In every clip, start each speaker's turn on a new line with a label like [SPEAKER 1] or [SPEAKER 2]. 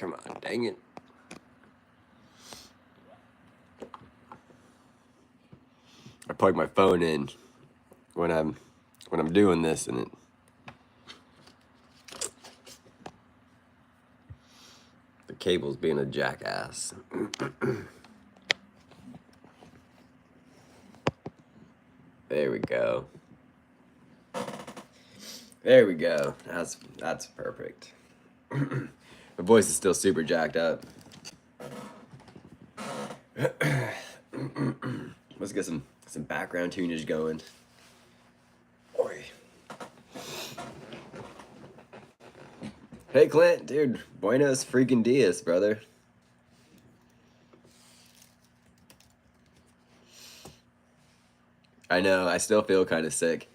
[SPEAKER 1] Come on, dang it. I plug my phone in when I'm doing this, and the cable's being a jackass. There we go. There we go. That's perfect. My voice is still super jacked up. Let's get some background tunage going. Oi. Hey Clint, dude, buenos freaking dias, brother. I know, I still feel kind of sick.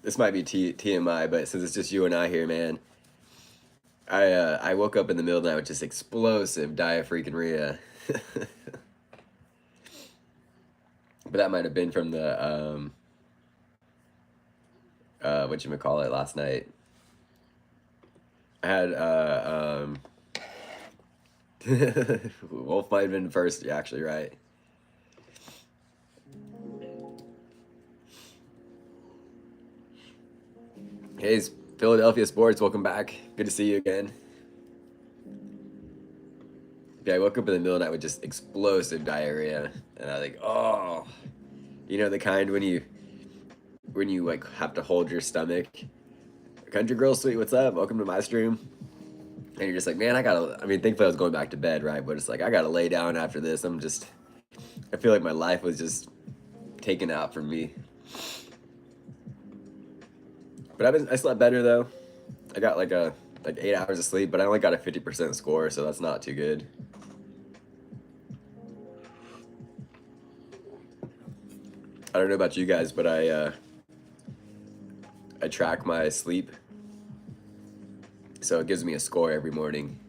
[SPEAKER 1] This might be TMI, but since it's just you and I here, man, I woke up in the middle of the night with just explosive diaphorenorrhea. But that might have been from the whatchamacallit last night. I had Wolf might have been first. You're actually right. Hey, Philadelphia Sports, welcome back. Good to see you again. Yeah, I woke up in the middle of the night with just explosive diarrhea, and I was like, oh, you know the kind when you like have to hold your stomach. Country Girl Sweet, what's up? Welcome to my stream. And you're just like, man, I mean, thankfully I was going back to bed, right? But it's like, I gotta lay down after this. I feel like my life was just taken out from me. But I slept better though. I got like 8 hours of sleep, but I only got a 50% score, so that's not too good. I don't know about you guys, but I track my sleep, so it gives me a score every morning.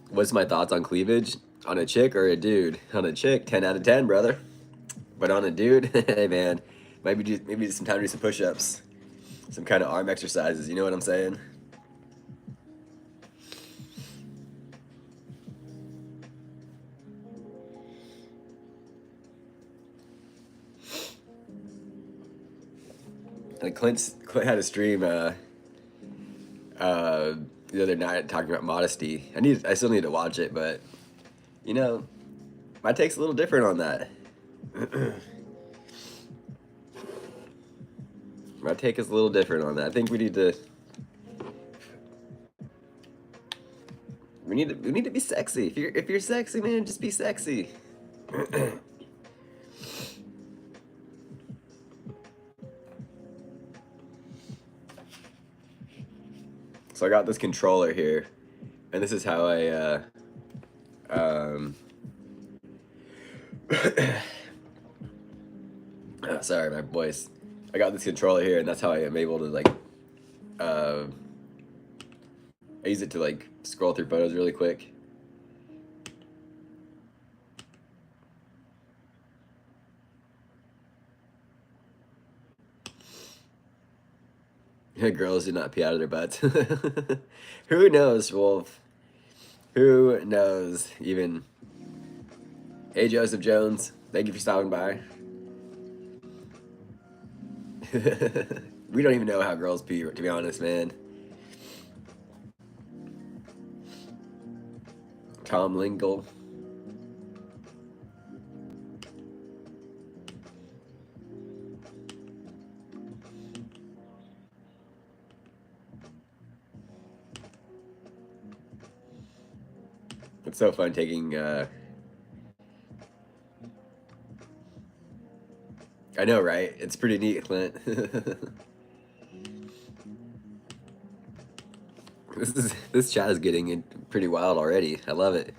[SPEAKER 1] What's my thoughts on cleavage? On a chick or a dude? On a chick, 10 out of 10, brother. But on a dude, hey man, maybe just some time to do some push-ups, some kind of arm exercises. You know what I'm saying? Like Clint had a stream the other night talking about modesty. I still need to watch it, but you know, my take's a little different on that. My take is a little different on that. I think we need to be sexy. If you're sexy, man, just be sexy. So I got this controller here, and this is how I sorry, my voice. I got this controller here, and that's how I am able to like I use it to like scroll through photos really quick. Girls do not pee out of their butts. Who knows, Wolf? Who knows? Even. Hey, Joseph Jones. Thank you for stopping by. We don't even know how girls pee, to be honest, man. Tom Lingle. It's so fun taking I know, right? It's pretty neat, Clint. This chat is getting pretty wild already. I love it.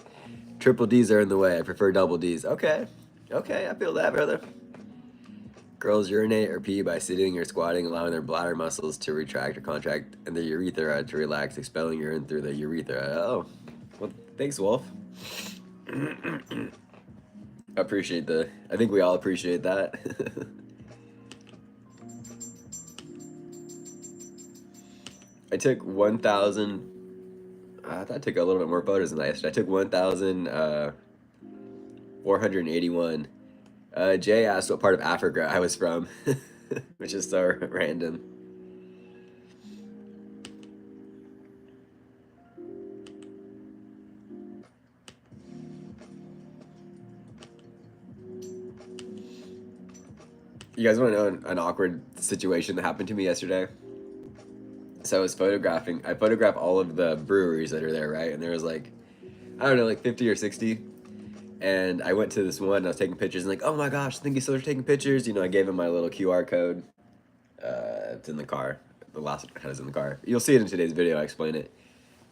[SPEAKER 1] Triple D's are in the way. I prefer double D's. Okay. Okay, I feel that, brother. Girls urinate or pee by sitting or squatting, allowing their bladder muscles to retract or contract and the urethra to relax, expelling urine through the urethra. Oh. Well, thanks, Wolf. I think we all appreciate that. I took 1,000, I thought I took a little bit more photos than that yesterday. I took 1,481. Jay asked what part of Africa I was from, which is so random. You guys want to know an awkward situation that happened to me yesterday? So I was photographing. I photographed all of the breweries that are there, right? And there was like, I don't know, like 50 or 60. And I went to this one. And I was taking pictures, and like, oh my gosh, thank you so much for taking pictures. I gave him my little QR code. It's in the car. The last one is in the car. You'll see it in today's video. I explain it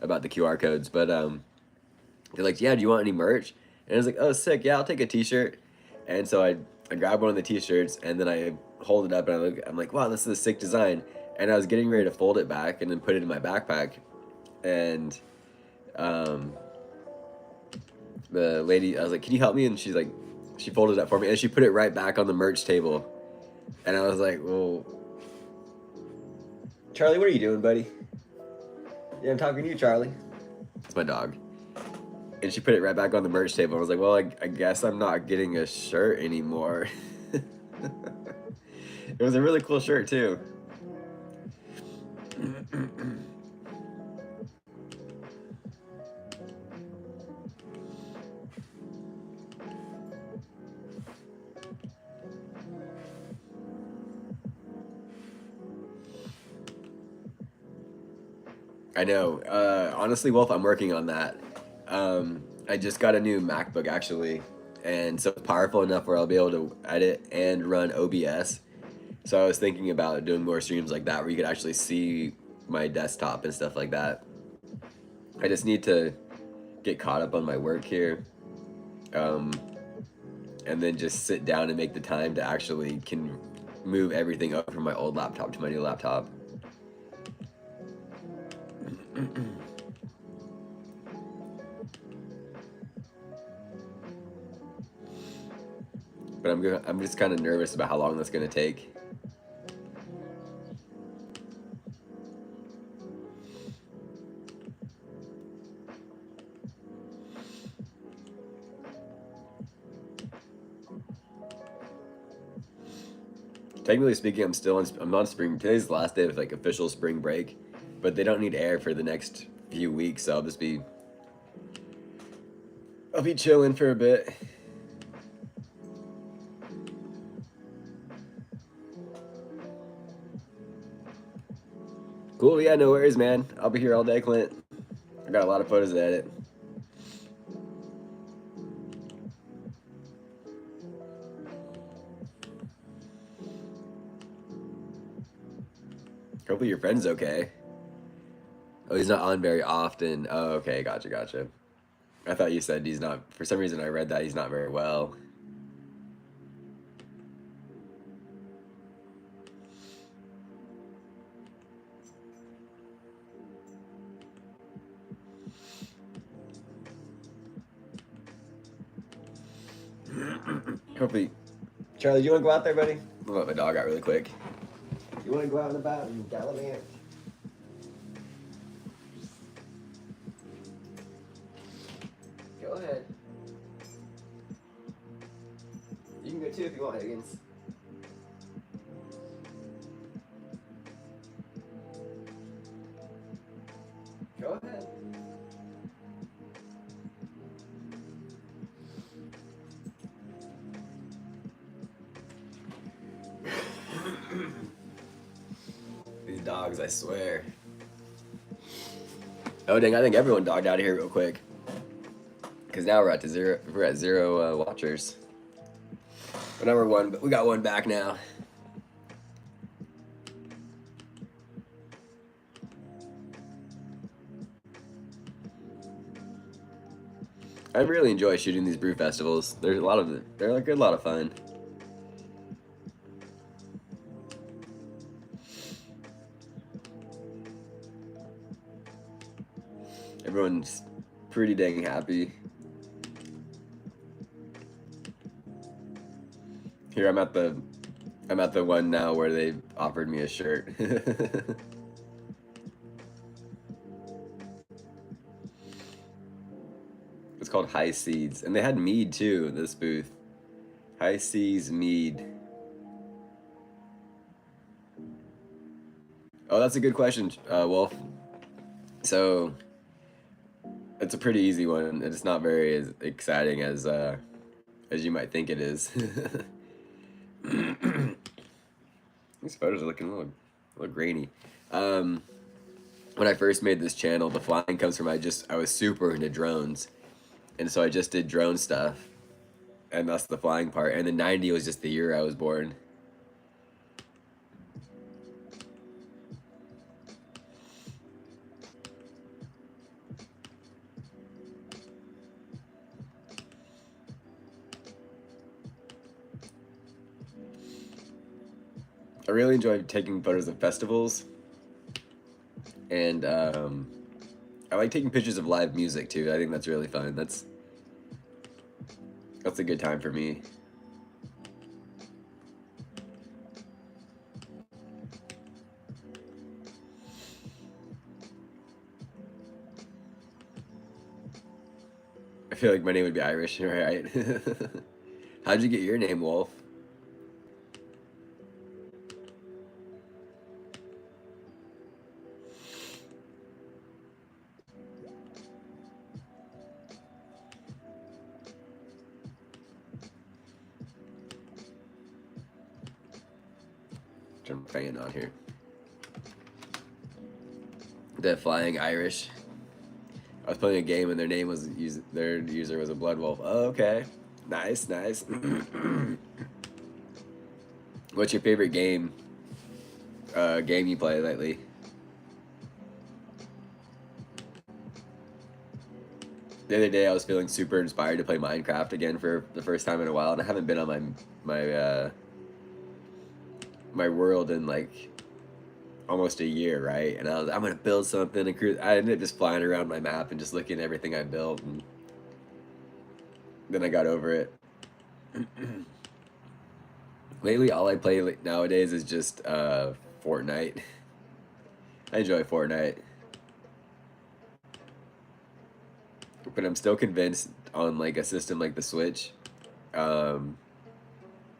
[SPEAKER 1] about the QR codes. But they're like, yeah, do you want any merch? And I was like, oh, sick. Yeah, I'll take a T-shirt. And so I grabbed one of the T-shirts, and then I hold it up, and I'm like, wow, this is a sick design. And I was getting ready to fold it back and then put it in my backpack. And the lady, I was like, can you help me? And she's like, she folded it up for me, and she put it right back on the merch table. And I was like, well, Charlie, what are you doing, buddy? Yeah, I'm talking to you, Charlie. It's my dog. And she put it right back on the merch table. I was like, well, I guess I'm not getting a shirt anymore. It was a really cool shirt, too. I know. Honestly, Wolf, I'm working on that. I just got a new MacBook actually, and so it's powerful enough where I'll be able to edit and run OBS. So I was thinking about doing more streams like that where you could actually see my desktop and stuff like that. I just need to get caught up on my work here, and then just sit down and make the time to actually can move everything up from my old laptop to my new laptop. But I'm just kind of nervous about how long that's gonna take. Technically speaking, I'm on spring. Today's the last day of like official spring break, but they don't need air for the next few weeks, so I'll be chilling for a bit. Cool, yeah, no worries, man. I'll be here all day, Clint. I got a lot of photos to edit. Hopefully your friend's okay. Oh, he's not on very often. Oh, okay, gotcha. I thought you said he's not, for some reason I read that he's not very well. Hopefully. Charlie, do you want to go out there, buddy? I'll let my dog out really quick. You want to go out and about and gallivant? Go ahead. You can go too if you want, Higgins. Go ahead. These dogs, I swear. Oh dang, I think everyone dogged out of here real quick. Cause now we're at zero watchers. But number one, but we got one back now. I really enjoy shooting these brew festivals. They're like a lot of fun. Everyone's pretty dang happy. Here I'm at the one now where they offered me a shirt. called High Seeds, and they had mead too in this booth. High Seas mead. Oh, that's a good question, Wolf. So it's a pretty easy one, and it's not very as exciting as you might think it is. These photos are looking a little grainy. Um, when I first made this channel, the flying comes from I was super into drones, and so I just did drone stuff, and that's the flying part. And then 90 was just the year I was born. I really enjoy taking photos of festivals, and I like taking pictures of live music too. I think that's really fun. That's a good time for me. I feel like my name would be Irish, right? How'd you get your name, Wolf? Turn my fan on here. The Flying Irish. I was playing a game and their user was a blood wolf. Oh, okay, nice, nice. What's your favorite game you play lately? The other day I was feeling super inspired to play Minecraft again for the first time in a while, and I haven't been on my world in like almost a year, right? And I'm gonna build something and cruise. I ended up just flying around my map and just looking at everything I built, and then I got over it. Lately, all I play nowadays is just Fortnite. I enjoy Fortnite, but I'm still convinced on like a system like the Switch. Um,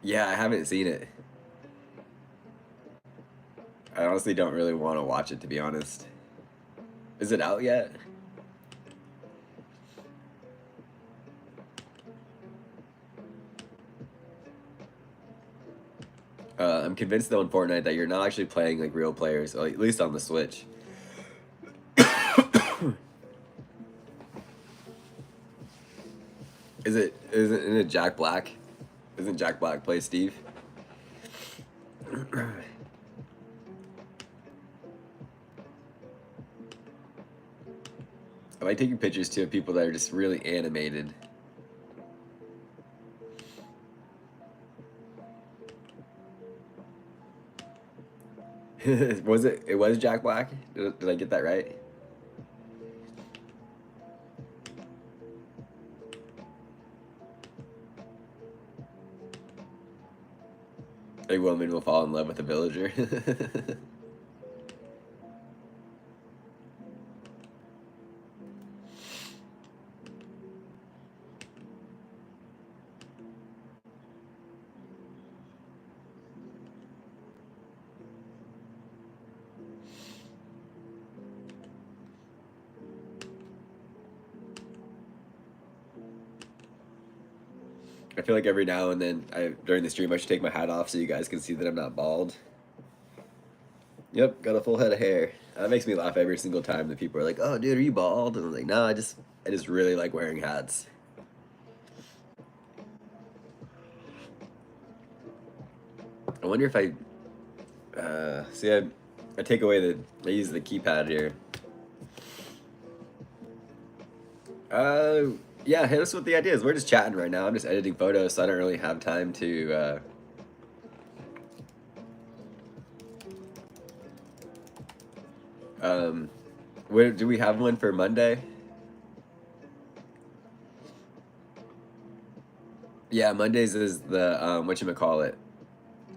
[SPEAKER 1] yeah, I haven't seen it. I honestly don't really want to watch it, to be honest. Is it out yet? I'm convinced though in Fortnite that you're not actually playing like real players, at least on the Switch. Isn't it Jack Black? Isn't Jack Black play Steve? I like taking pictures too of people that are just really animated. It was Jack Black? Did I get that right? A woman will fall in love with a villager. I feel like every now and then, during the stream, I should take my hat off so you guys can see that I'm not bald. Yep, got a full head of hair. That makes me laugh every single time that people are like, "Oh, dude, are you bald?" And I'm like, "No, I just really like wearing hats." I wonder if I take away I use the keypad here. Yeah, hit us with the ideas. We're just chatting right now. I'm just editing photos, so I don't really have time to. Where do we have one for Monday? Yeah, Mondays is the whatchamacallit,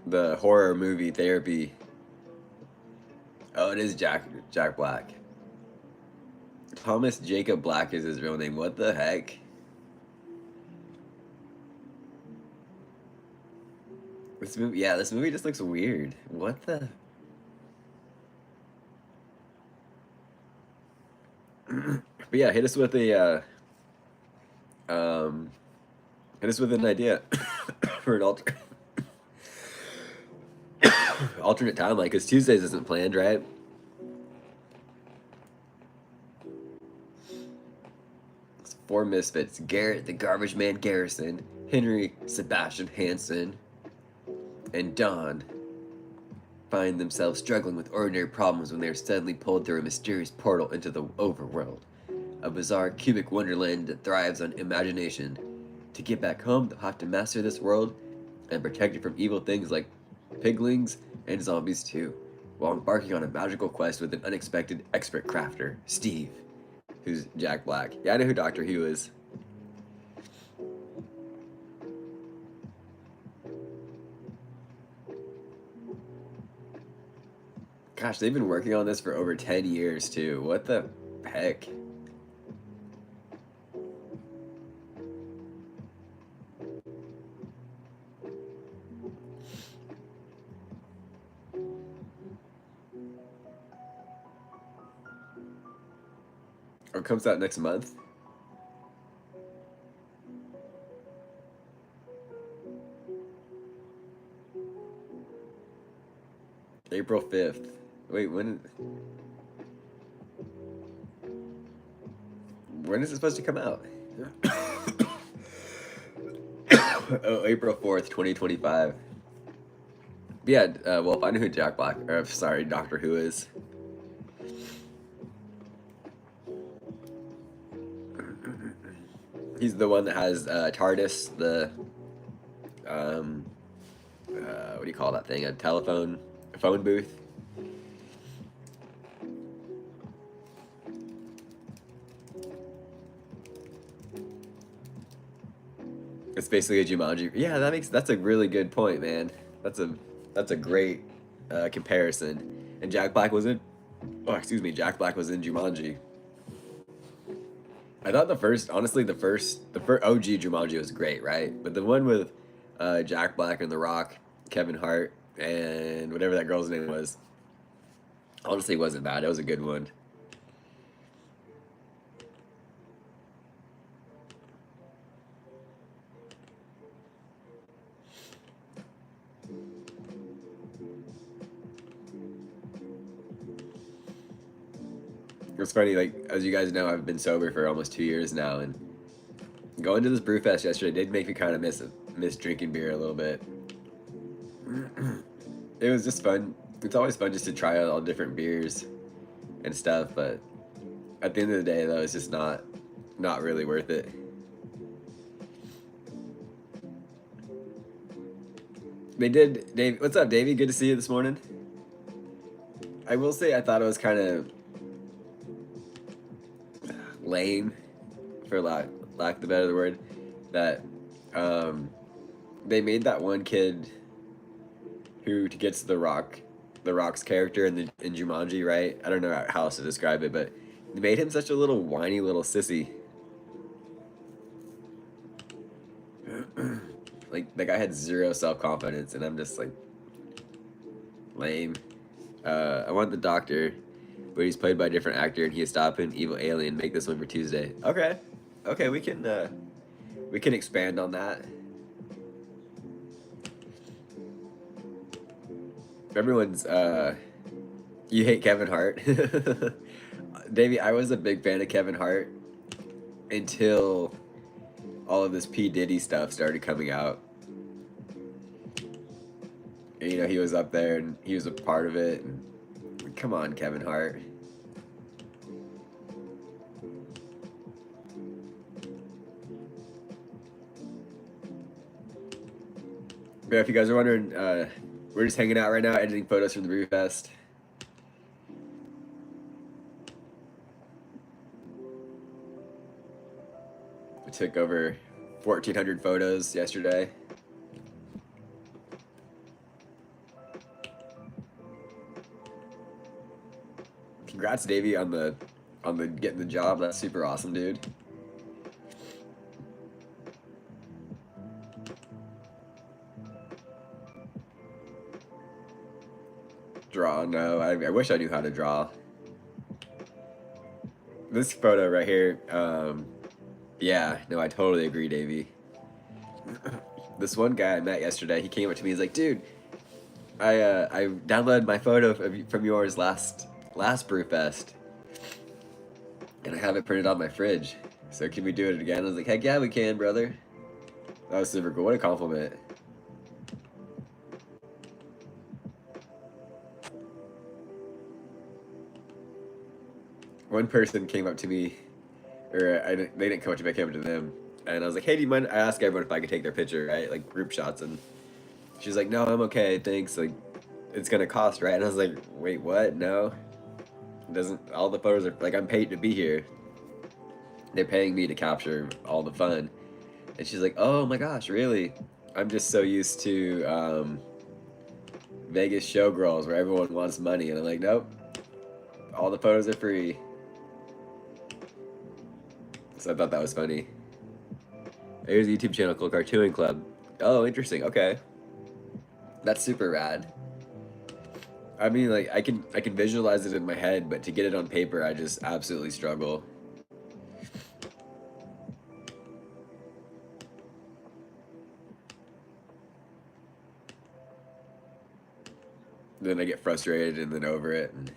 [SPEAKER 1] the horror movie therapy. Oh, it is Jack Black. Thomas Jacob Black is his real name. What the heck? This movie, yeah, this movie just looks weird. What the? But yeah, um, hit us with an idea for an alternate timeline, because Tuesdays isn't planned, right? It's four misfits: Garrett, the garbage man Garrison, Henry, Sebastian Hansen, and Don find themselves struggling with ordinary problems when they are suddenly pulled through a mysterious portal into the overworld, a bizarre cubic wonderland that thrives on imagination. To get back home, they'll have to master this world and protect it from evil things like piglings and zombies too, while embarking on a magical quest with an unexpected expert crafter, Steve, who's Jack Black. Yeah, I know who Doctor Who is. Gosh, they've been working on this for over 10 years too. What the heck? Or comes out next month? April 5th. Wait, when is it supposed to come out? Oh, April 4th, 2025. Yeah, well, if I know who Jack Black, or sorry, Doctor Who is. He's the one that has TARDIS, the what do you call that thing? A phone booth. It's basically a Jumanji. Yeah, that's a really good point, man. That's a great comparison. And Jack Black was in. Oh, excuse me. Jack Black was in Jumanji. I thought the first OG Jumanji was great, right? But the one with Jack Black and The Rock, Kevin Hart, and whatever that girl's name was, honestly wasn't bad. It was a good one. It's funny, like as you guys know, I've been sober for almost 2 years now, and going to this brew fest yesterday did make me kind of miss drinking beer a little bit. It was just fun. It's always fun just to try out all different beers and stuff, but at the end of the day, though, it's just not really worth it. They did, Dave. What's up, Davey? Good to see you this morning. I will say I thought it was kind of lame, for lack of the better word, that um, they made that one kid who gets the Rock's character in Jumanji, right? I don't know how else to describe it, but they made him such a little whiny little sissy. Like that guy had zero self confidence, and I'm just like lame. I want the Doctor, but he's played by a different actor, and he is stopping evil alien. Make this one for Tuesday. Okay, okay, we can expand on that. Everyone's you hate Kevin Hart. Davey, I was a big fan of Kevin Hart until all of this P. Diddy stuff started coming out. And, you know, he was up there and he was a part of it. And, come on, Kevin Hart. But if you guys are wondering, we're just hanging out right now, editing photos from the Brew Fest. We took over 1,400 photos yesterday. Congrats, Davey, on the getting the job. That's super awesome, dude. Draw? No, I wish I knew how to draw. This photo right here, yeah, no, I totally agree, Davey. This one guy I met yesterday, he came up to me, he's like, dude, I downloaded my photo from yours last Brewfest, and I have it printed on my fridge. So can we do it again? I was like, heck yeah, we can, brother. That was super cool. What a compliment. One person came up to me, or they didn't come up to me, I came up to them, and I was like, hey, do you mind? I asked everyone if I could take their picture, right? Like group shots, and she's like, no, I'm okay, thanks. Like, it's gonna cost, right? And I was like, wait, what? No, it doesn't. All the photos are like, I'm paid to be here. They're paying me to capture all the fun. And she's like, oh my gosh, really? I'm just so used to Vegas showgirls where everyone wants money. And I'm like, nope, all the photos are free. So I thought that was funny. There's a YouTube channel called Cartooning Club. Oh, interesting. Okay. That's super rad. I mean, like, I can visualize it in my head, but to get it on paper, I just absolutely struggle. Then I get frustrated and then over it. And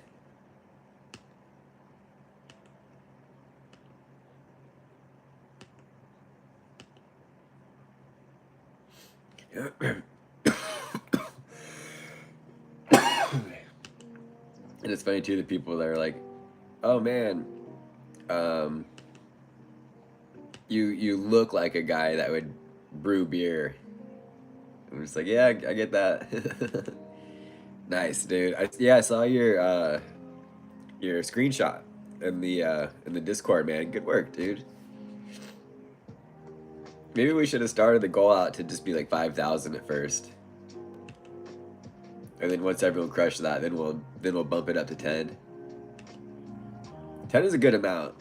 [SPEAKER 1] and it's funny too, the people that are like, "Oh man, um, you look like a guy that would brew beer." I'm just like, "Yeah, I get that." Nice, dude. Yeah, I saw your screenshot in the Discord, man. Good work, dude. Maybe we should have started the goal out to just be like 5,000 at first, and then once everyone crushed that, then we'll bump it up to 10. 10 is a good amount.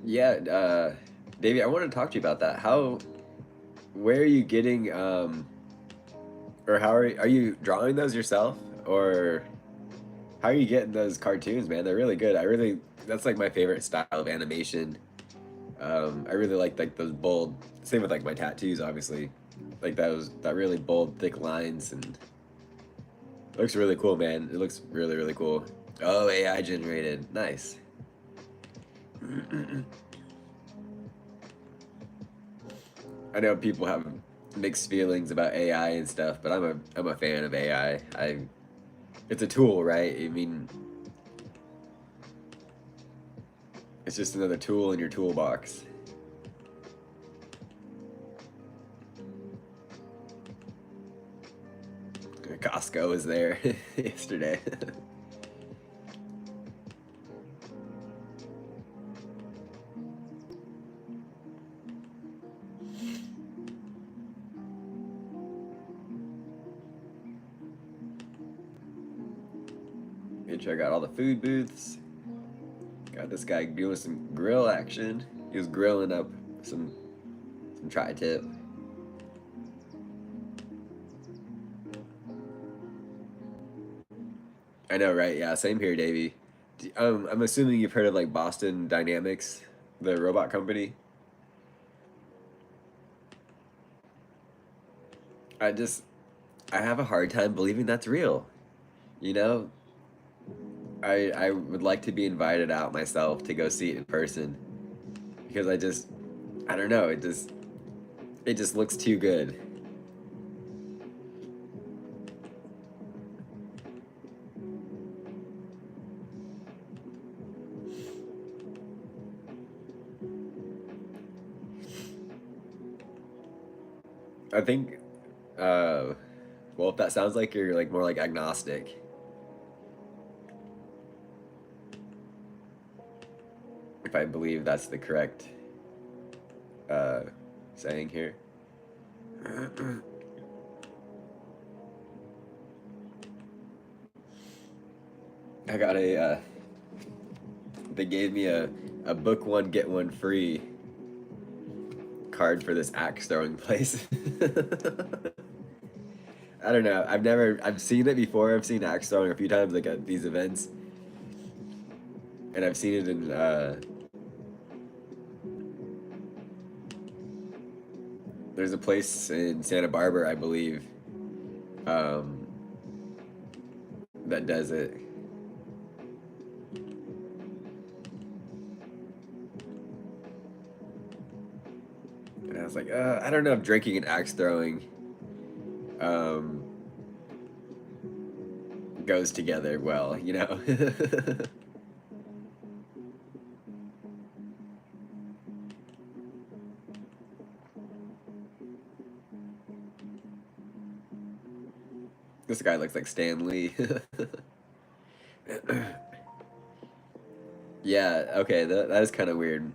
[SPEAKER 1] Yeah, Davey, I want to talk to you about that. Where are you getting, or are you drawing those yourself, or how are you getting those cartoons, man? They're really good. That's like my favorite style of animation. I really like those bold. Same with like my tattoos, obviously. Like that really bold, thick lines, and it looks really cool, man. It looks really, really cool. Oh, AI generated, nice. I know people have mixed feelings about AI and stuff, but I'm a fan of AI. It's a tool, right? I mean, it's just another tool in your toolbox. Costco was there yesterday. Check out all the food booths. Got this guy doing some grill action. He was grilling up some tri-tip. I know, right? Yeah, same here, Davey. I'm assuming you've heard of like Boston Dynamics, the robot company. I just I have a hard time believing that's real. You know, I would like to be invited out myself to go see it in person because I don't know, it just looks too good. I think uh well, if that sounds like you're like more like agnostic. if I believe that's the correct uh, saying here. I got they gave me a book one, get one free card for this axe throwing place. I don't know. I've seen it before. I've seen axe throwing a few times, like at these events. And I've seen it in, there's a place in Santa Barbara, I believe, um, that does it. And I was like, I don't know if drinking and axe throwing um, goes together well, you know? This guy looks like Stan Lee. Yeah, okay, that is kind of weird.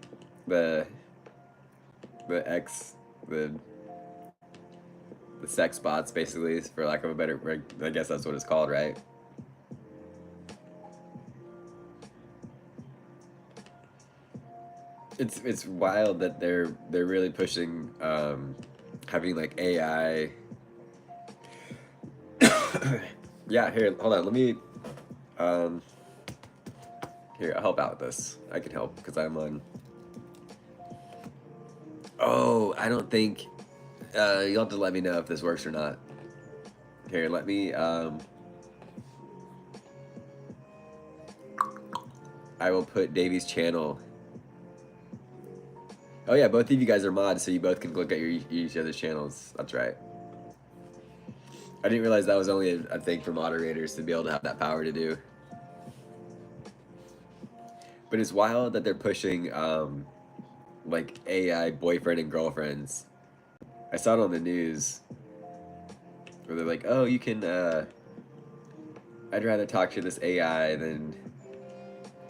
[SPEAKER 1] The the X the the sex bots, basically, for lack of a better, I guess that's what it's called, right? It's wild that they're really pushing having like AI. Yeah, here, hold on, let me um here, I'll help out with this. I can help because I'm on. Oh, I don't think you'll have to let me know if this works or not. Here, let me I will put Davy's channel. Oh yeah, both of you guys are mods, so you both can look at each other's channels. That's right. I didn't realize that was only a thing for moderators to be able to have that power to do. But it's wild that they're pushing like AI boyfriend and girlfriends. I saw it on the news where they're like, "Oh, you can. I'd rather talk to this AI than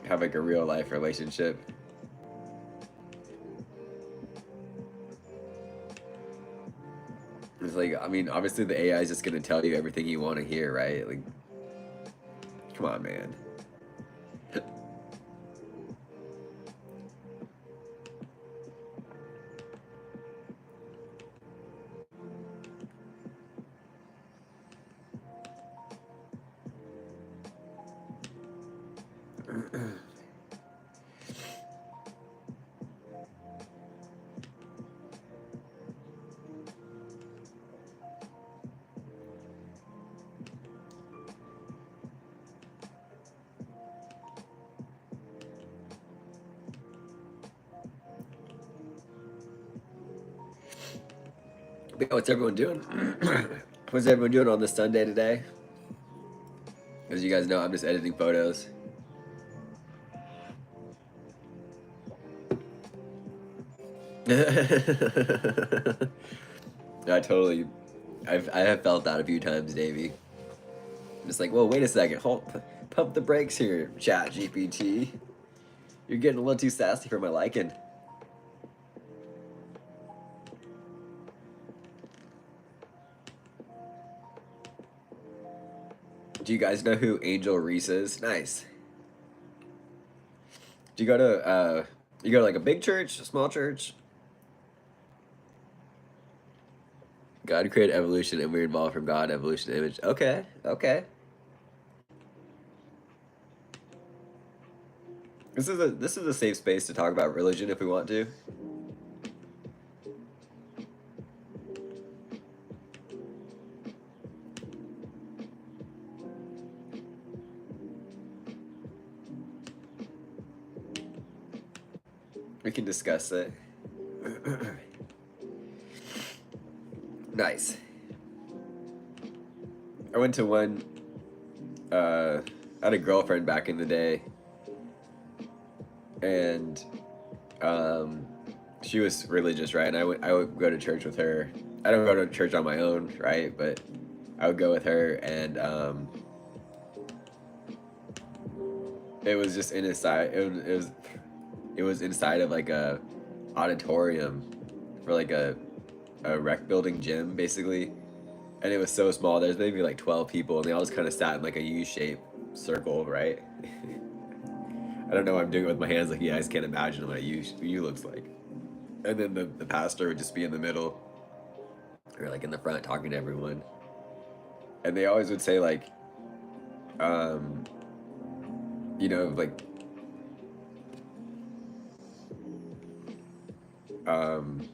[SPEAKER 1] have like a real life relationship." It's like, I mean, obviously the AI is just gonna tell you everything you want to hear, right? Like, come on, man. But what's everyone doing? What's everyone doing on this Sunday today? As you guys know, I'm just editing photos. I totally, I have felt that a few times, Davey. Just like, whoa, wait a second, pump the brakes here, Chat GPT. You're getting a little too sassy for my liking. Do you guys know who Angel Reese is? Nice. Do you go to like a big church, a small church? God created evolution and we're involved from God, evolution, image. Okay, okay. This is a safe space to talk about religion if we want to. We can discuss it. Nice. I went to one. I had a girlfriend back in the day, and she was religious, right? And I would go to church with her. I don't go to church on my own, right? But I would go with her, and it was just in his side. It was It was inside of like a auditorium for like a rec building gym, basically. And it was so small. There's maybe like 12 people, and they all just kind of sat in like a U-shaped circle, right? I don't know what I'm doing with my hands. Like, you guys can't imagine what a U looks like. And then the pastor would just be in the middle, or like in the front, talking to everyone. And they always would say like, um, you know, like, um,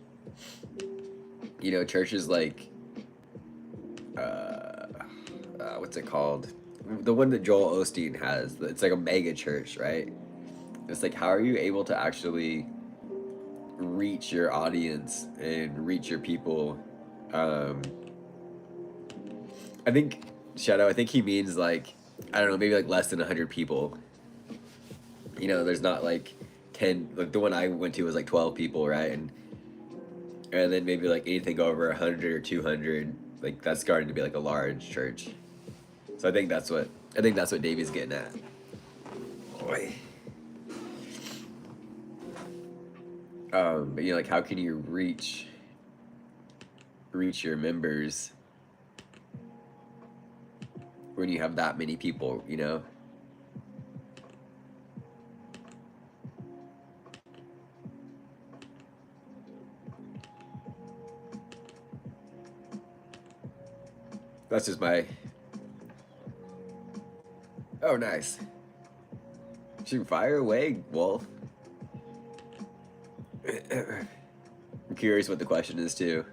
[SPEAKER 1] you know, churches like, what's it called? The one that Joel Osteen has. It's like a mega church, right? It's like, how are you able to actually reach your audience and reach your people? Um, I think Shadow. I think he means like, I don't know, maybe like less than 100 people. You know, there's not like 10. Like the one I went to was like 12 people, right? And then maybe like anything over 100 or 200, like that's starting to be like a large church. So I think that's what Davey's getting at. Boy. But you know, like how can you reach your members when you have that many people, you know? That's just my. Oh, nice. Shoot, fire away, Wolf. I'm curious what the question is too.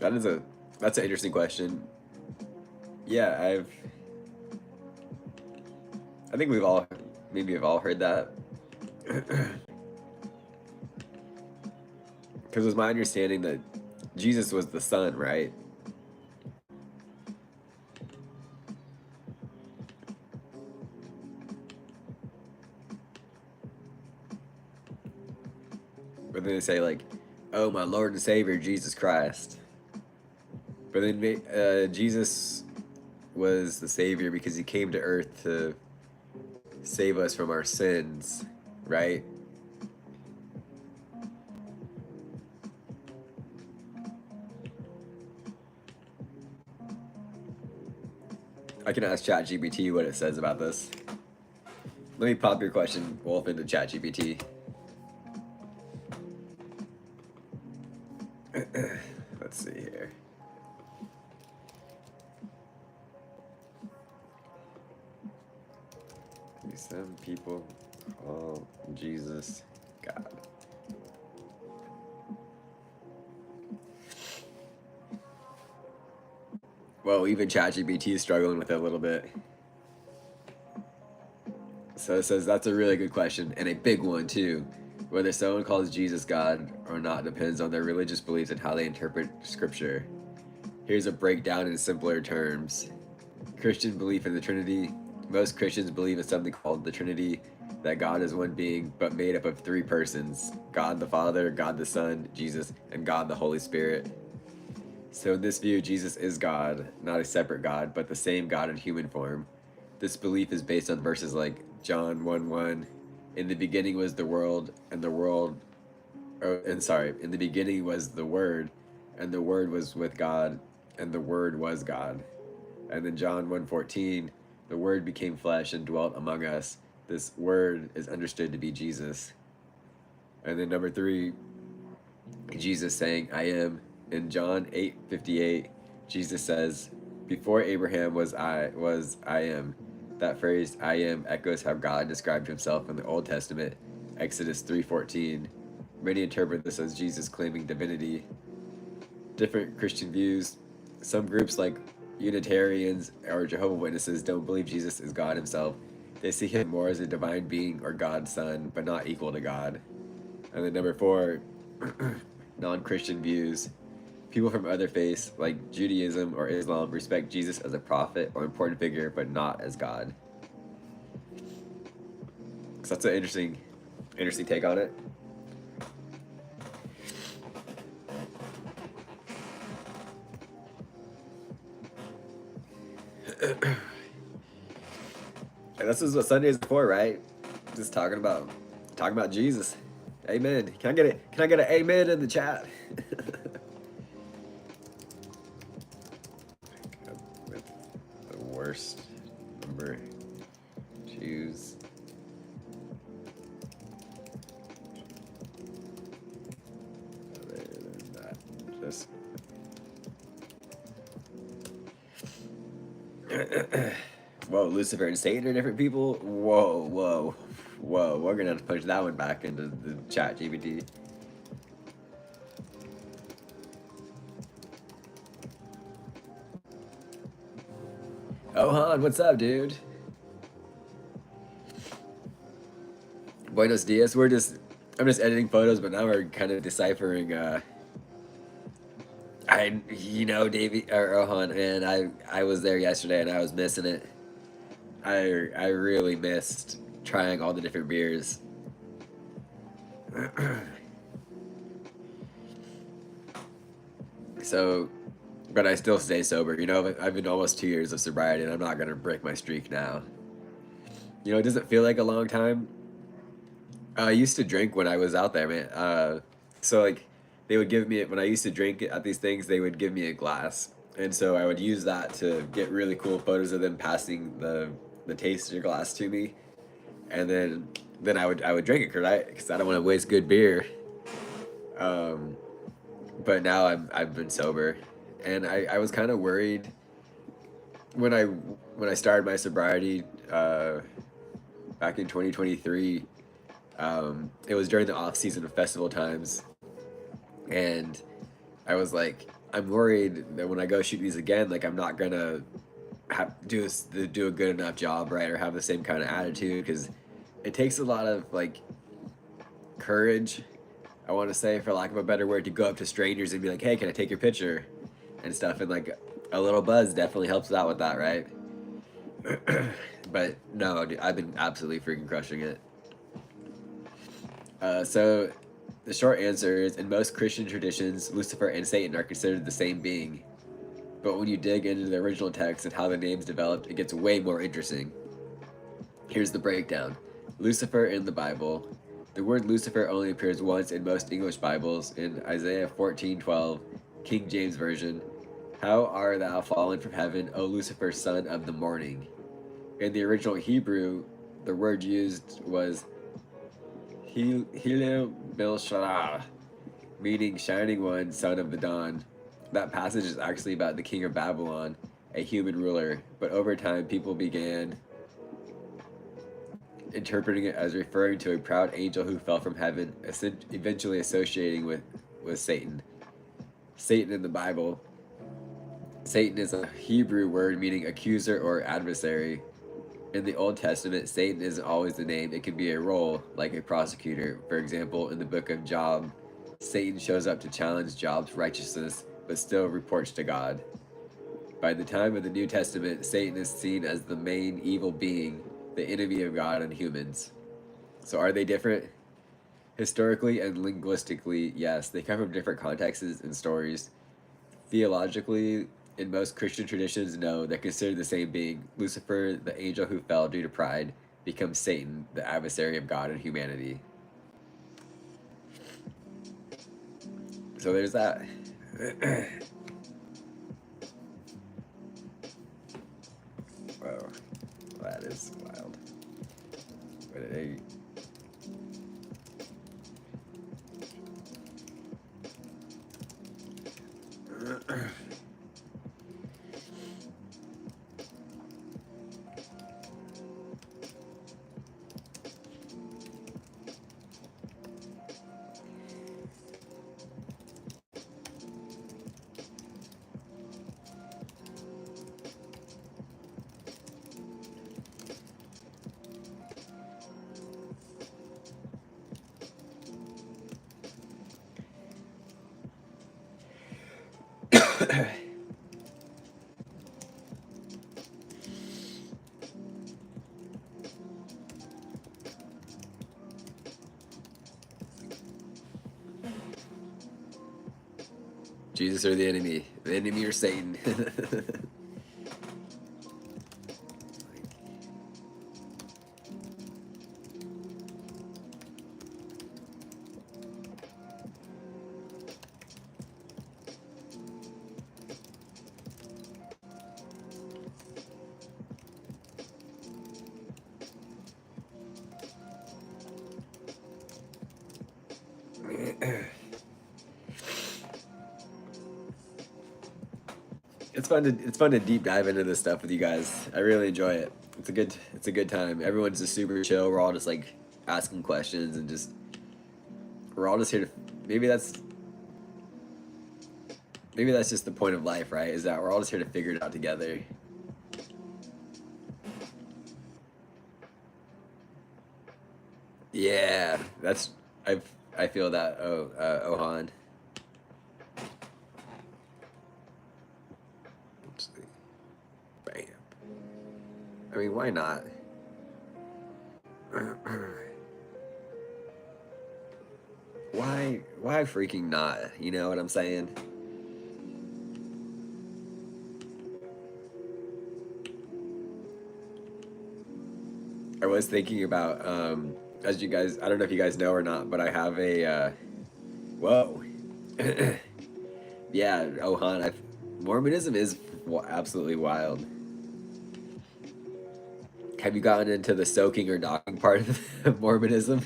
[SPEAKER 1] That's an interesting question. Yeah, I think we've all heard that. Because it was my understanding that Jesus was the Son, right? But then they say like, "Oh, my Lord and Savior, Jesus Christ." But then Jesus was the Savior because he came to Earth to save us from our sins, right? I can ask ChatGPT what it says about this. Let me pop your question, Wolf, into ChatGPT. Let's see here. Some people call Jesus God. Well, even ChatGPT is struggling with it a little bit. So it says that's a really good question, and a big one too. Whether someone calls Jesus God or not depends on their religious beliefs and how they interpret Scripture. Here's a breakdown in simpler terms. Christian belief in the Trinity. Most Christians believe in something called the Trinity, that God is one being, but made up of three persons: God the Father, God the Son, Jesus, and God the Holy Spirit. So in this view, Jesus is God, not a separate God, but the same God in human form. This belief is based on verses like John 1:1. In the beginning was the world, and the world, in the beginning was the Word, and the Word was with God, and the Word was God. And then John 1:14, the Word became flesh and dwelt among us. This Word is understood to be Jesus. And then number 3, Jesus saying, I am. In John 8:58, Jesus says, before Abraham was I am. That phrase, I am, echoes how God described himself in the Old Testament, Exodus 3:14. Many interpret this as Jesus claiming divinity. Different Christian views. Some groups like Unitarians or Jehovah's Witnesses don't believe Jesus is God himself. They see him more as a divine being or God's son, but not equal to God. And then number 4, non-Christian views. People from other faiths, like Judaism or Islam, respect Jesus as a prophet or important figure, but not as God. So that's an interesting take on it. And this is what Sundays are for, right? Just talking about Jesus. Amen. Can I get an amen in the chat? With the worst number. Choose. Other than that. Just whoa, Lucifer and Satan are different people? Whoa, whoa, whoa. We're gonna have to push that one back into the chat GPT. Oh, Han, what's up, dude? Buenos dias. I'm just editing photos, but now we're kind of deciphering. Davey or Ohan, and I was there yesterday, and I was missing it. I really missed trying all the different beers. So, but I still stay sober. I've been almost 2 years of sobriety, and I'm not gonna break my streak now. It doesn't feel like a long time. I used to drink when I was out there, man. So like, they would give me when I used to drink at these things, they would give me a glass, and so I would use that to get really cool photos of them passing the taster glass to me, and then I would drink it because I don't want to waste good beer. Um, but now I've been sober, and I was kind of worried when I started my sobriety back in 2023. It was during the off season of festival times, and I was like, I'm worried that when I go shoot these again, like I'm not gonna do a good enough job, right, or have the same kind of attitude, because it takes a lot of like courage, I want to say, for lack of a better word, to go up to strangers and be like, hey, can I take your picture and stuff, and like a little buzz definitely helps out with that, right? But no, dude, I've been absolutely freaking crushing it. So the short answer is, in most Christian traditions, Lucifer and Satan are considered the same being. But when you dig into the original text and how the names developed, it gets way more interesting. Here's the breakdown. Lucifer in the Bible. The word Lucifer only appears once in most English Bibles, in Isaiah 14:12, King James Version. How art thou fallen from heaven, O Lucifer, son of the morning? In the original Hebrew, the word used was Hillel Belshazzar, meaning shining one, son of the dawn. That passage is actually about the king of Babylon, a human ruler, but over time people began interpreting it as referring to a proud angel who fell from heaven, eventually associating with Satan. Satan in the Bible. Satan is a Hebrew word meaning accuser or adversary. In the Old Testament, Satan isn't always the name. It can be a role, like a prosecutor. For example, in the book of Job, Satan shows up to challenge Job's righteousness, but still reports to God. By the time of the New Testament, Satan is seen as the main evil being, the enemy of God and humans. So are they different? Historically and linguistically, yes. They come from different contexts and stories. Theologically, in most Christian traditions, no, they're considered the same being. Lucifer, the angel who fell due to pride, becomes Satan, the adversary of God and humanity. So there's that. Wow, that is wild. But hey. Jesus or the enemy or Satan. it's fun to deep dive into this stuff with you guys. I really enjoy it. It's a good time. Everyone's just super chill. We're all just like asking questions and just we're all just here to maybe that's maybe that's just the point of life, right? Is that we're all just here to figure it out together. Yeah, that's I feel that. Oh, Ohan. Let's see. Bam. I mean, why not? Why freaking not? You know what I'm saying? I was thinking about as you guys I don't know if you guys know or not, but I have a whoa. Yeah, Ohan, Mormonism is absolutely wild. Have you gotten into the soaking or docking part of Mormonism?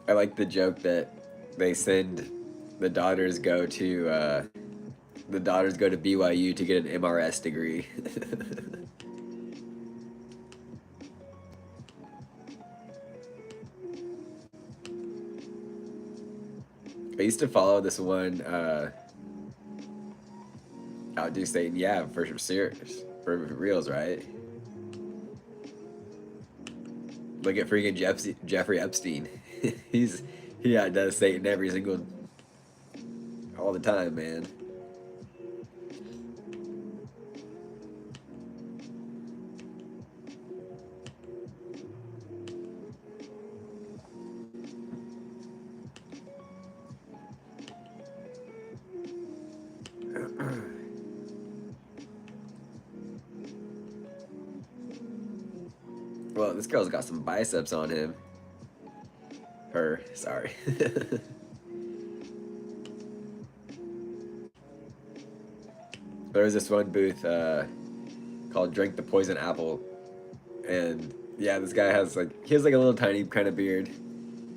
[SPEAKER 1] I like the joke that they send the daughters go to BYU to get an MRS degree. I used to follow this one outdo Satan, yeah, for serious, for reals, right? Look at freaking Jeffrey Epstein. He's he outdoes Satan every single all the time, man. Well, this girl's got some biceps on him. Her, sorry. There was this one booth called "Drink the Poison Apple," and yeah, this guy has like he has like a little tiny kind of beard.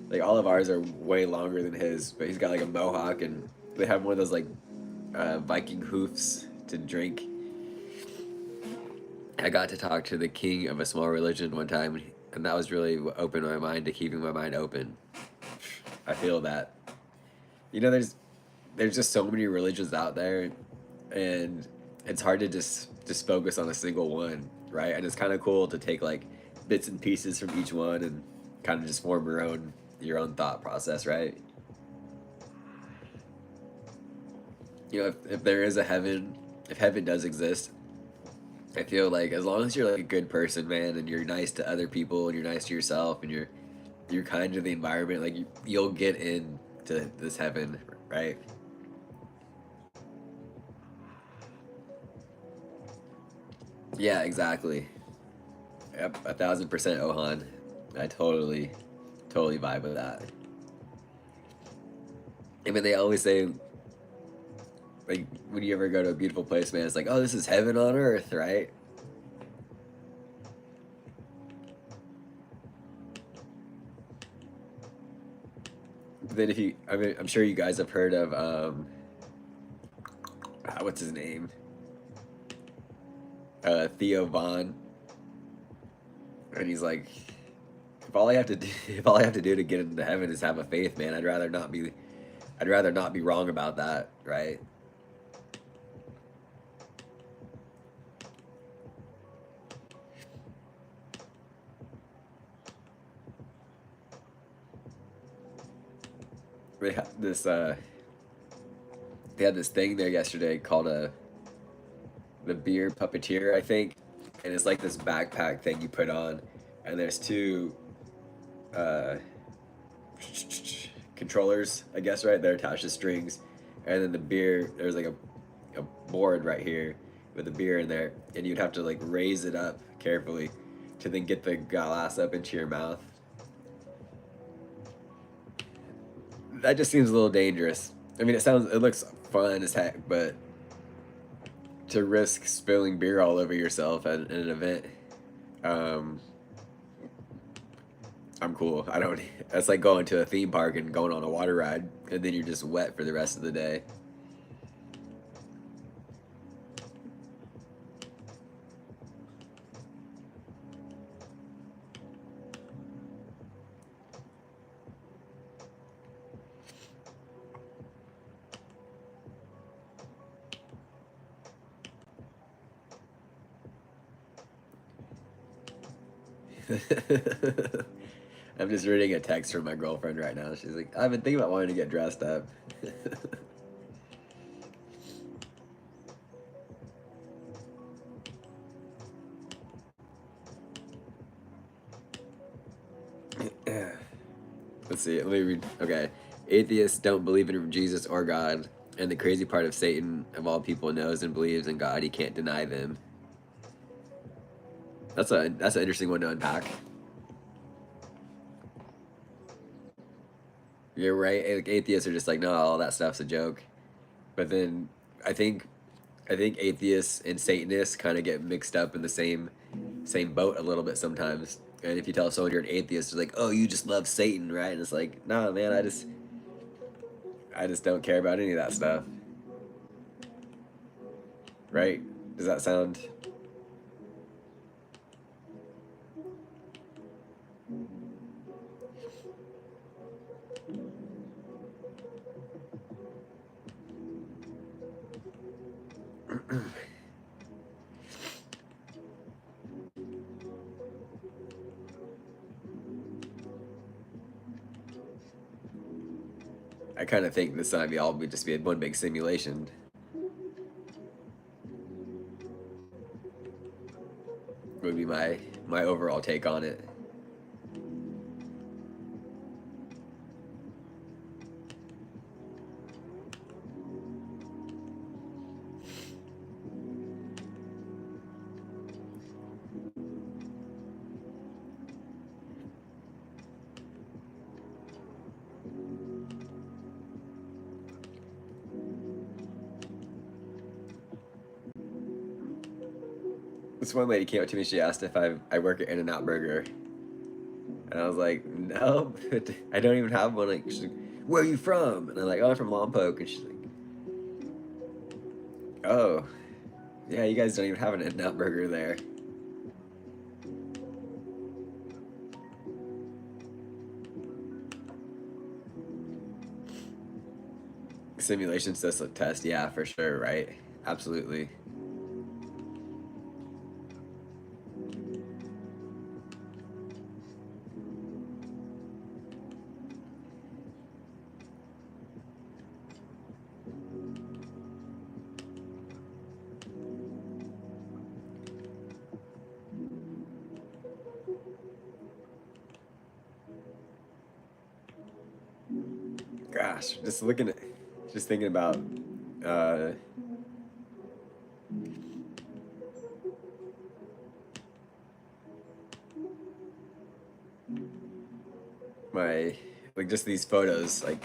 [SPEAKER 1] Like all of ours are way longer than his, but he's got like a mohawk, and they have one of those like Viking hoofs to drink. I got to talk to the king of a small religion one time, and that was really what opened my mind to keeping my mind open. I feel that. You know, there's just so many religions out there, and it's hard to just focus on a single one, right? And it's kind of cool to take like bits and pieces from each one and kind of just form your own thought process, right? You know, if there is a heaven, if heaven does exist, I feel like as long as you're like a good person, man, and you're nice to other people and you're nice to yourself and you're kind to the environment, like you'll get into this heaven, right? Yeah, exactly. Yep, 1,000% Ohan. I totally vibe with that. I mean, they always say like when you ever go to a beautiful place, man, it's like, oh, this is heaven on earth, right? But then if you, I mean, I'm sure you guys have heard of what's his name? Theo Vaughn, and he's like, if all I have to do, if all I have to do to get into heaven is have a faith, man, I'd rather not be wrong about that, right? They had this they had this thing there yesterday called the beer puppeteer, I think, and it's like this backpack thing you put on, and there's two uh, controllers, I guess, right? They're attached to strings, and then the beer. There's like a board right here with the beer in there, and you'd have to like raise it up carefully to then get the glass up into your mouth. That just seems a little dangerous. I mean, it looks fun as heck, but to risk spilling beer all over yourself at an event, um, I'm cool. I don't. That's like going to a theme park and going on a water ride, and then you're just wet for the rest of the day. I'm just reading a text from my girlfriend right now. She's like, "I've been thinking about wanting to get dressed up." Let's see. Let me read. Okay. Atheists don't believe in Jesus or God, and the crazy part of Satan, of all people, knows and believes in God. He can't deny them. That's an interesting one to unpack. You're right. Like, atheists are just like, no, all that stuff's a joke. But then I think I think atheists and Satanists kind of get mixed up in the same boat a little bit sometimes. And if you tell someone you're an atheist, they're like, "Oh, you just love Satan, right?" And it's like, "Nah, man, I just don't care about any of that stuff." Right? Does that sound? I kind of think this might be all would just be one big simulation. Would be my overall take on it. This one lady came up to me. She asked if I work at In-N-Out Burger, and I was like, "No, I don't even have one." Like, she's like, "Where are you from?" And I'm like, "Oh, I'm from Lompoc." And she's like, "Oh, yeah, you guys don't even have an In-N-Out Burger there." Simulations does a test, yeah, for sure, right? Absolutely. Gosh, just thinking about uh, my like just these photos, like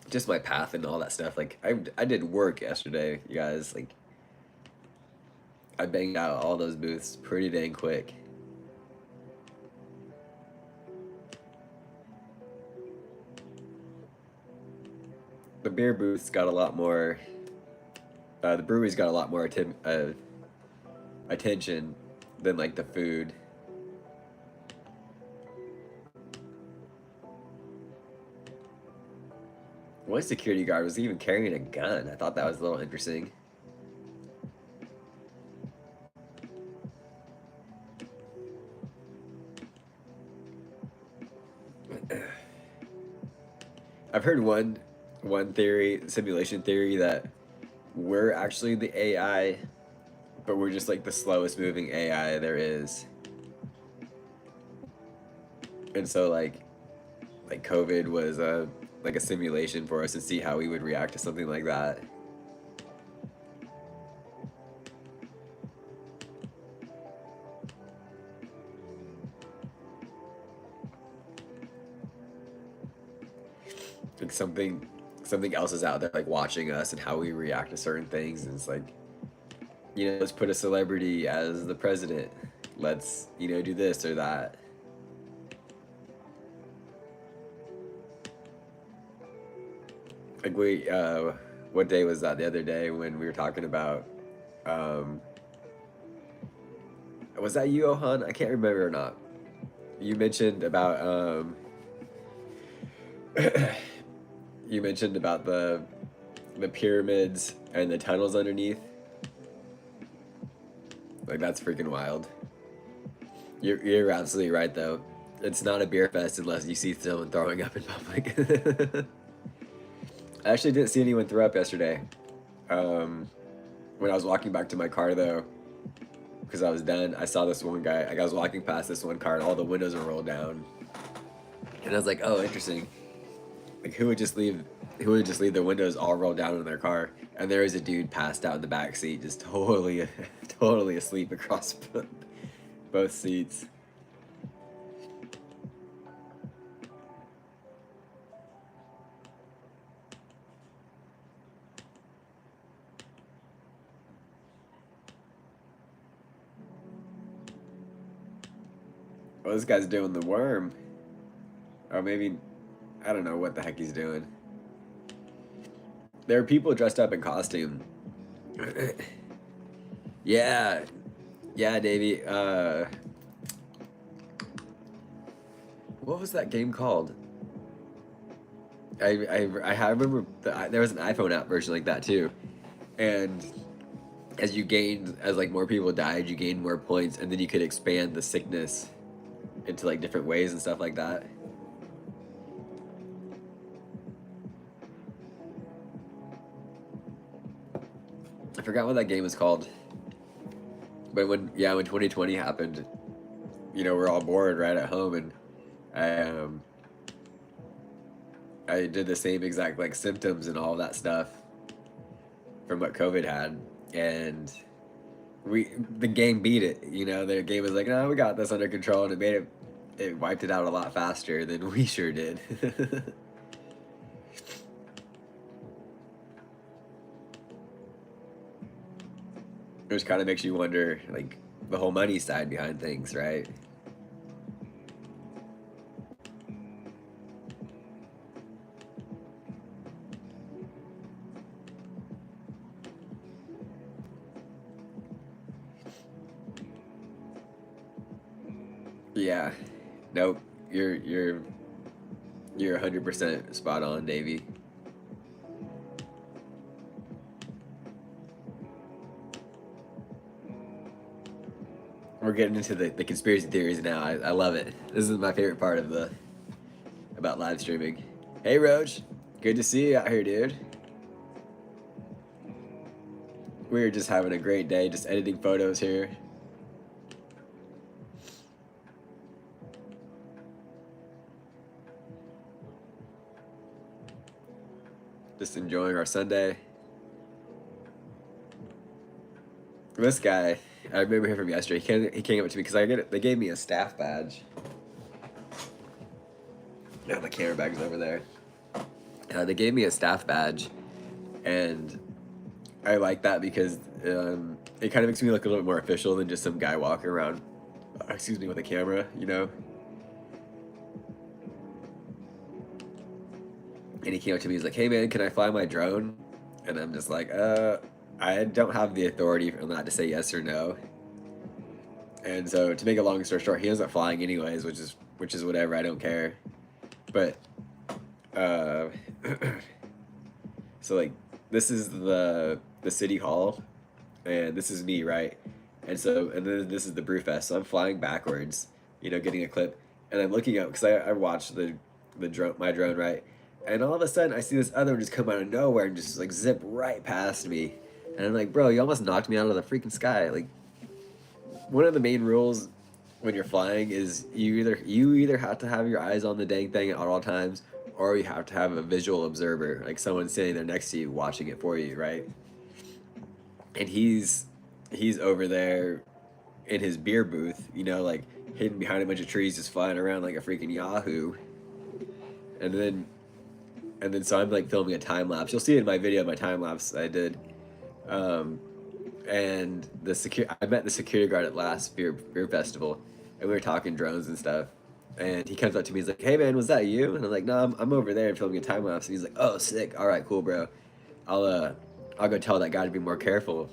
[SPEAKER 1] just my path and all that stuff. Like I did work yesterday, you guys. Like I banged out all those booths pretty dang quick. The beer booths got a lot more. The breweries got a lot more attention than like the food. One security guard was even carrying a gun. I thought that was a little interesting. I've heard one theory, simulation theory, that we're actually the AI, but we're just like the slowest moving AI there is. And so like COVID was a like a simulation for us to see how we would react to something like that. Like something something else is out there like watching us and how we react to certain things, and it's like, let's put a celebrity as the president. Let's, do this or that. Like what day was that the other day when we were talking about, um, was that you, Ohan? I can't remember or not. You mentioned about, you mentioned about the pyramids and the tunnels underneath. Like, that's freaking wild. You're absolutely right though. It's not a beer fest unless you see someone throwing up in public. I actually didn't see anyone throw up yesterday. When I was walking back to my car though, because I was done, I saw this one guy. Like, I was walking past this one car and all the windows were rolled down, and I was like, "Oh, interesting. Like, who would just leave their windows all rolled down in their car?" And there was a dude passed out in the back seat, just totally, totally asleep across both seats. Well, this guy's doing the worm. Or maybe, I don't know what the heck he's doing. There are people dressed up in costume. Yeah. Yeah, Davey. What was that game called? I remember there was an iPhone app version like that too. And as like more people died, you gained more points, and then you could expand the sickness into like different ways and stuff like that. I forgot what that game was called. But when 2020 happened, we're all bored right at home, and I did the same exact like symptoms and all that stuff from what COVID had, and the game beat it. The game was like, no, we got this under control, and it wiped it out a lot faster than we sure did. Which kind of makes you wonder, like, the whole money side behind things, right? Yeah. Nope. You're 100% spot on, Davey. We're getting into the conspiracy theories now. I love it. This is my favorite part of about live streaming. Hey, Roach. Good to see you out here, dude. We're just having a great day, just editing photos here. Just enjoying our Sunday. This guy, I remember him from yesterday. He came up to me because they gave me a staff badge. Yeah, my camera bag's over there. They gave me a staff badge, and I like that because it kind of makes me look a little bit more official than just some guy walking around, with a camera, And he came up to me, he's like, "Hey man, can I fly my drone?" And I'm just like, I don't have the authority on that to say yes or no. And so, to make a long story short, he ends up flying anyways, which is whatever. I don't care. But so like, this is the city hall, and this is me, right? And then this is the Brew Fest. So I'm flying backwards, getting a clip, and I'm looking up because I watched my drone, right? And all of a sudden, I see this other one just come out of nowhere and just like zip right past me. And I'm like, bro, you almost knocked me out of the freaking sky. Like, one of the main rules when you're flying is you either have to have your eyes on the dang thing at all times, or you have to have a visual observer, like someone sitting there next to you watching it for you, right? And he's over there in his beer booth, like hidden behind a bunch of trees, just flying around like a freaking Yahoo. And then And then so I'm like filming a time lapse. You'll see it in my video, my time lapse I did. Um, and I met the security guard at last beer festival, and we were talking drones and stuff. And he comes up to me, he's like, "Hey man, was that you?" And I'm like, "No, I'm over there filming a time lapse." And he's like, "Oh, sick. All right, cool, bro. I'll go tell that guy to be more careful."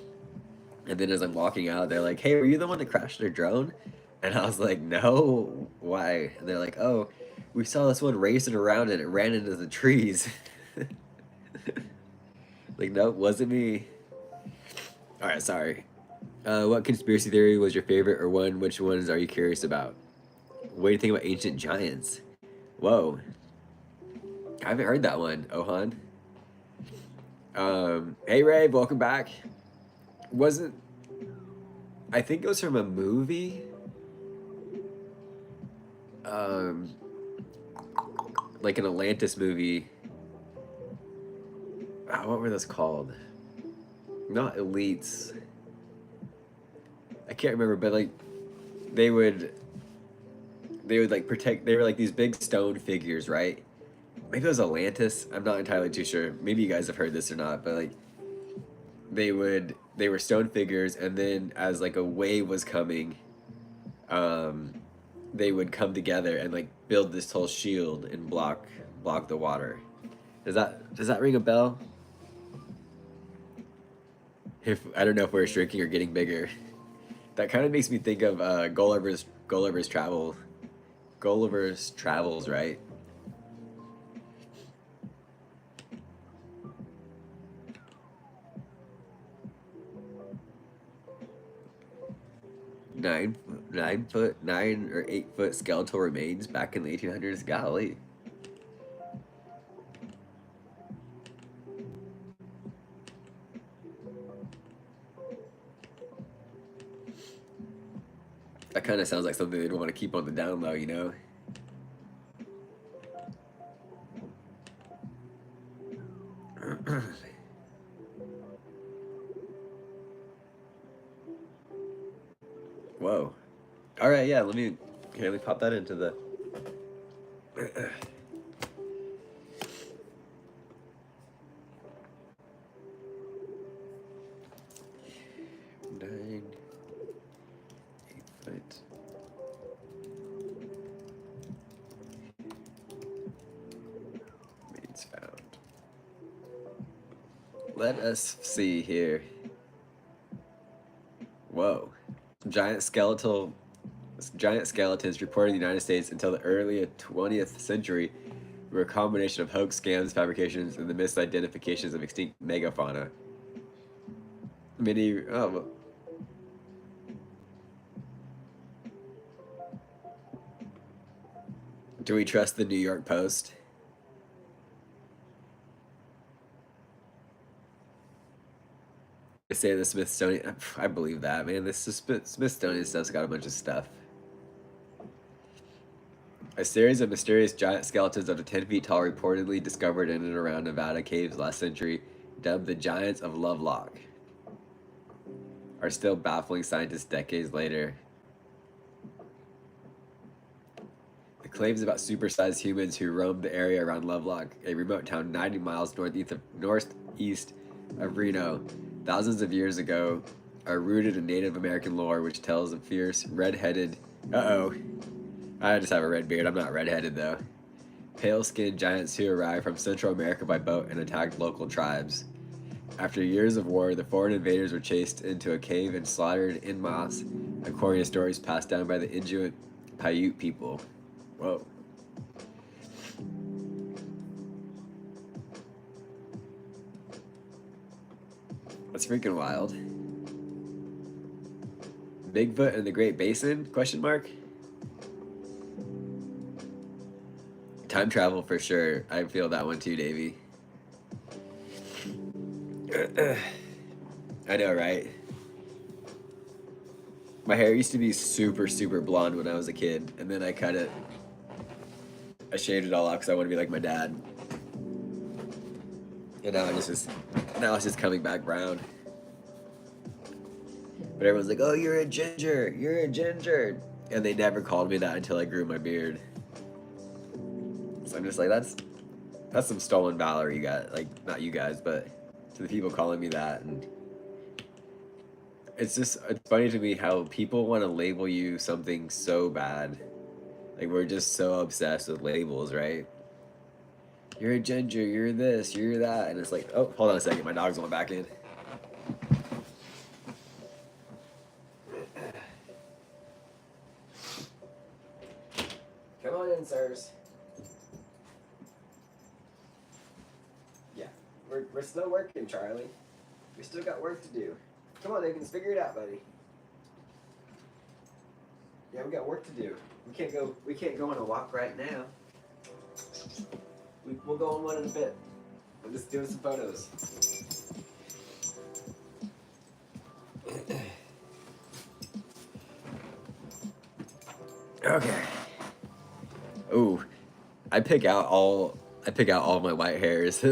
[SPEAKER 1] And then as I'm walking out, they're like, "Hey, were you the one that crashed their drone?" And I was like, "No, why?" And they're like, "Oh, we saw this one racing around and it ran into the trees." Like, nope, wasn't me. All right, sorry. What conspiracy theory was your favorite, or one? Which ones are you curious about? What do you think about ancient giants? Whoa, I haven't heard that one, Ohan. Hey Ray, welcome back. Wasn't I think it was from a movie? Um, like an Atlantis movie. What were those called? Not elites. I can't remember, but like they would like protect. They were like these big stone figures, right? Maybe it was Atlantis. I'm not entirely too sure. Maybe you guys have heard this or not, but like they were stone figures, and then as like a wave was coming, um, they would come together and like build this whole shield and block the water. Does that ring a bell? If I don't know if we're shrinking or getting bigger. That kind of makes me think of Gulliver's Travels, right? Nine or 8 foot skeletal remains back in the 1800s. Golly. That kind of sounds like something they'd want to keep on the down low, you know? Whoa. All right, yeah. Let me pop that into the. Nine, 8 foot. Remains found. Let us see here. Whoa. Giant skeletons reported in the United States until the early 20th century were a combination of hoax, scams, fabrications, and the misidentifications of extinct megafauna. Many, oh, do we trust the New York Post? They say the Smithsonian, I believe that, man. This Smithsonian stuff's got a bunch of stuff. A series of mysterious giant skeletons up to 10 feet tall reportedly discovered in and around Nevada caves last century, dubbed the Giants of Lovelock, are still baffling scientists decades later. The claims about supersized humans who roamed the area around Lovelock, a remote town 90 miles northeast of Reno, thousands of years ago, are rooted in Native American lore, which tells of fierce, red-headed... Uh-oh. I just have a red beard. I'm not red-headed, though. Pale-skinned giants who arrived from Central America by boat and attacked local tribes. After years of war, the foreign invaders were chased into a cave and slaughtered en masse, according to stories passed down by the Inuit Paiute people. Whoa. That's freaking wild. Bigfoot and the Great Basin? Question mark? Time travel for sure. I feel that one too, Davey. I know, right? My hair used to be super, super blonde when I was a kid, and then I cut it. I shaved it all off because I want to be like my dad. And now it's just coming back brown. But everyone's like, "Oh, you're a ginger. You're a ginger," and they never called me that until I grew my beard. So I'm just like, That's some stolen valor you got. Like, not you guys, but to the people calling me that. And it's funny to me how people want to label you something so bad. Like, we're just so obsessed with labels, right? You're a ginger, you're this, you're that. And it's like, oh, hold on a second. My dog's going back in. Come on in, sirs. Yeah, we're still working, Charlie. We still got work to do. Come on, Higgins, figure it out, buddy. Yeah, we got work to do. We can't go on a walk right now. We'll go on one in a bit. We're just doing some photos. Okay. Ooh, I pick out all my white hairs.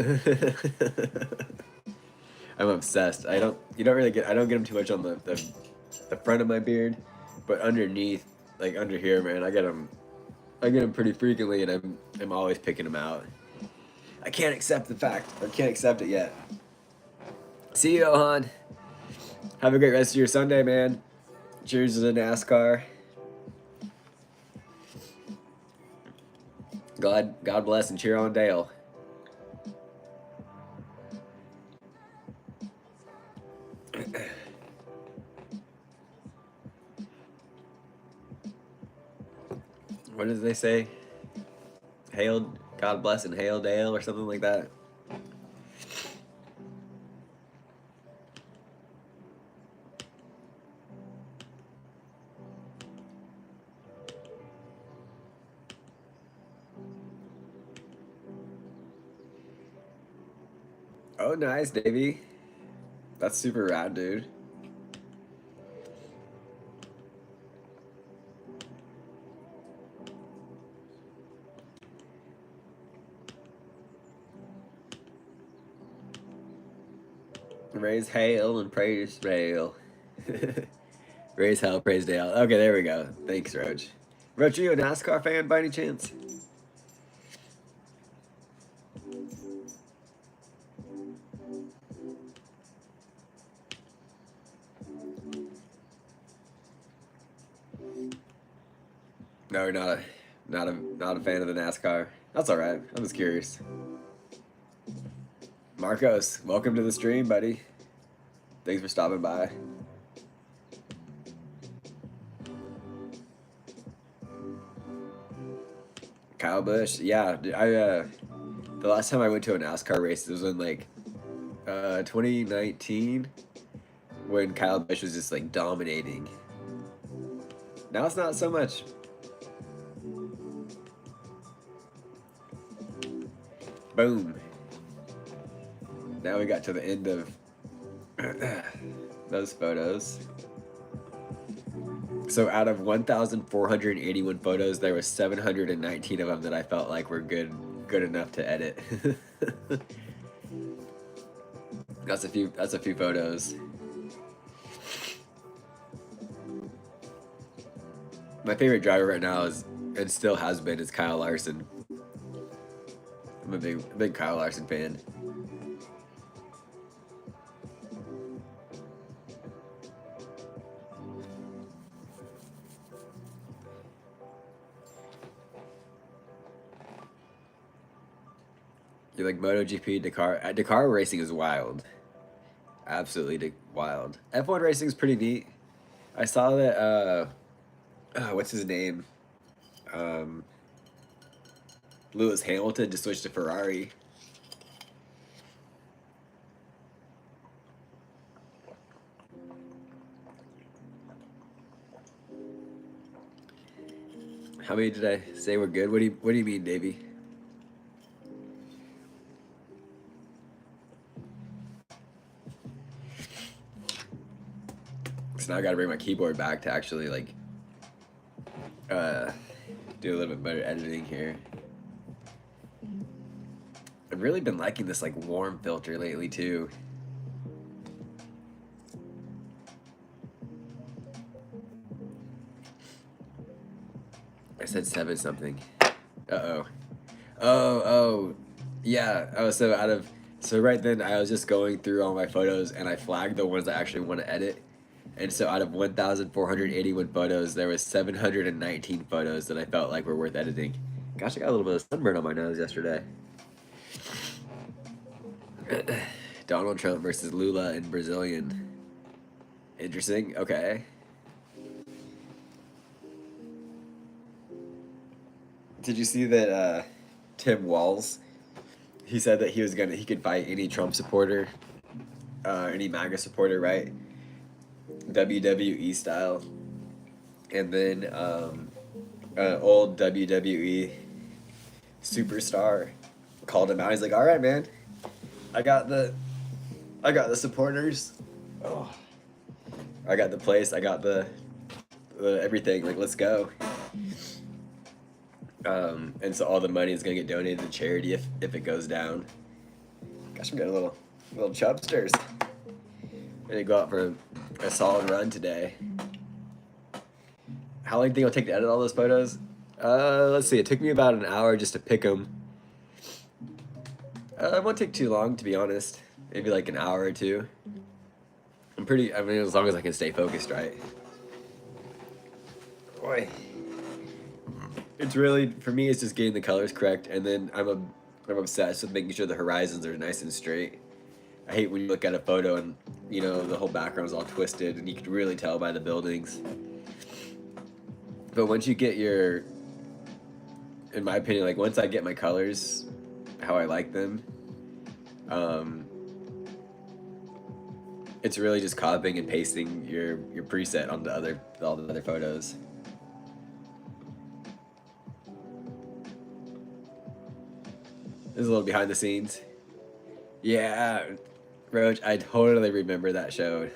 [SPEAKER 1] I'm obsessed. I don't get them too much on the front of my beard, but underneath, like under here, man, I get them pretty frequently, and I'm always picking them out. I can't accept the fact, or can't accept it yet. See you, Johan. Have a great rest of your Sunday, man. Cheers to the NASCAR. God bless and cheer on Dale. What did they say? Hail, God bless and hail Dale, or something like that. Oh, nice, Davey. That's super rad, dude. Raise hail and praise Dale. Raise hell, praise Dale. Okay, there we go. Thanks, Roach. Roach, are you a NASCAR fan by any chance? No, you're not a fan of the NASCAR. That's all right. I was curious. Marcos, welcome to the stream, buddy. Thanks for stopping by. Kyle Busch, yeah. The last time I went to a NASCAR race, it was in like 2019, when Kyle Busch was just like dominating. Now it's not so much. Boom. Now we got to the end of those photos. So out of 1,481 photos, there was 719 of them that I felt like were good enough to edit. That's a few photos. My favorite driver right now is, and still has been, is Kyle Larson. I'm a big Kyle Larson fan. You like MotoGP, Dakar? Dakar racing is wild. Absolutely wild. F1 racing is pretty neat. I saw that, what's his name? Lewis Hamilton just switched to Ferrari. How many did I say were good? What do you mean, Davey? So now I gotta bring my keyboard back to actually like do a little bit better editing here. I've really been liking this like warm filter lately too. I said 7 something. Oh. Yeah. Oh, so right then I was just going through all my photos and I flagged the ones I actually want to edit. And so out of 1,481 photos, there was 719 photos that I felt like were worth editing. Gosh, I got a little bit of sunburn on my nose yesterday. Donald Trump versus Lula in Brazilian. Interesting. Okay. Did you see that Tim Walz? He said that he could fight any Trump supporter, any MAGA supporter, right? WWE style. And then old WWE superstar called him out. He's like, "All right, man, I got the, I got the supporters. Oh, I got the place. I got the everything. Like, let's go." And so all the money is gonna get donated to charity if it goes down. Gosh, I'm getting a little chubsters. Ready to go out for a solid run today. How long do you think it'll take to edit all those photos? Let's see. It took me about an hour just to pick them. It won't take too long, to be honest. Maybe like an hour or two. I mean, as long as I can stay focused, right? Boy. It's really, for me, it's just getting the colors correct, and then I'm obsessed with making sure the horizons are nice and straight. I hate when you look at a photo and, you know, the whole background's all twisted, and you can really tell by the buildings. But once you get in my opinion, like once I get my colors how I like them, it's really just copying and pasting your preset onto all the other photos. This is a little behind the scenes. Yeah, Roach, I totally remember that show.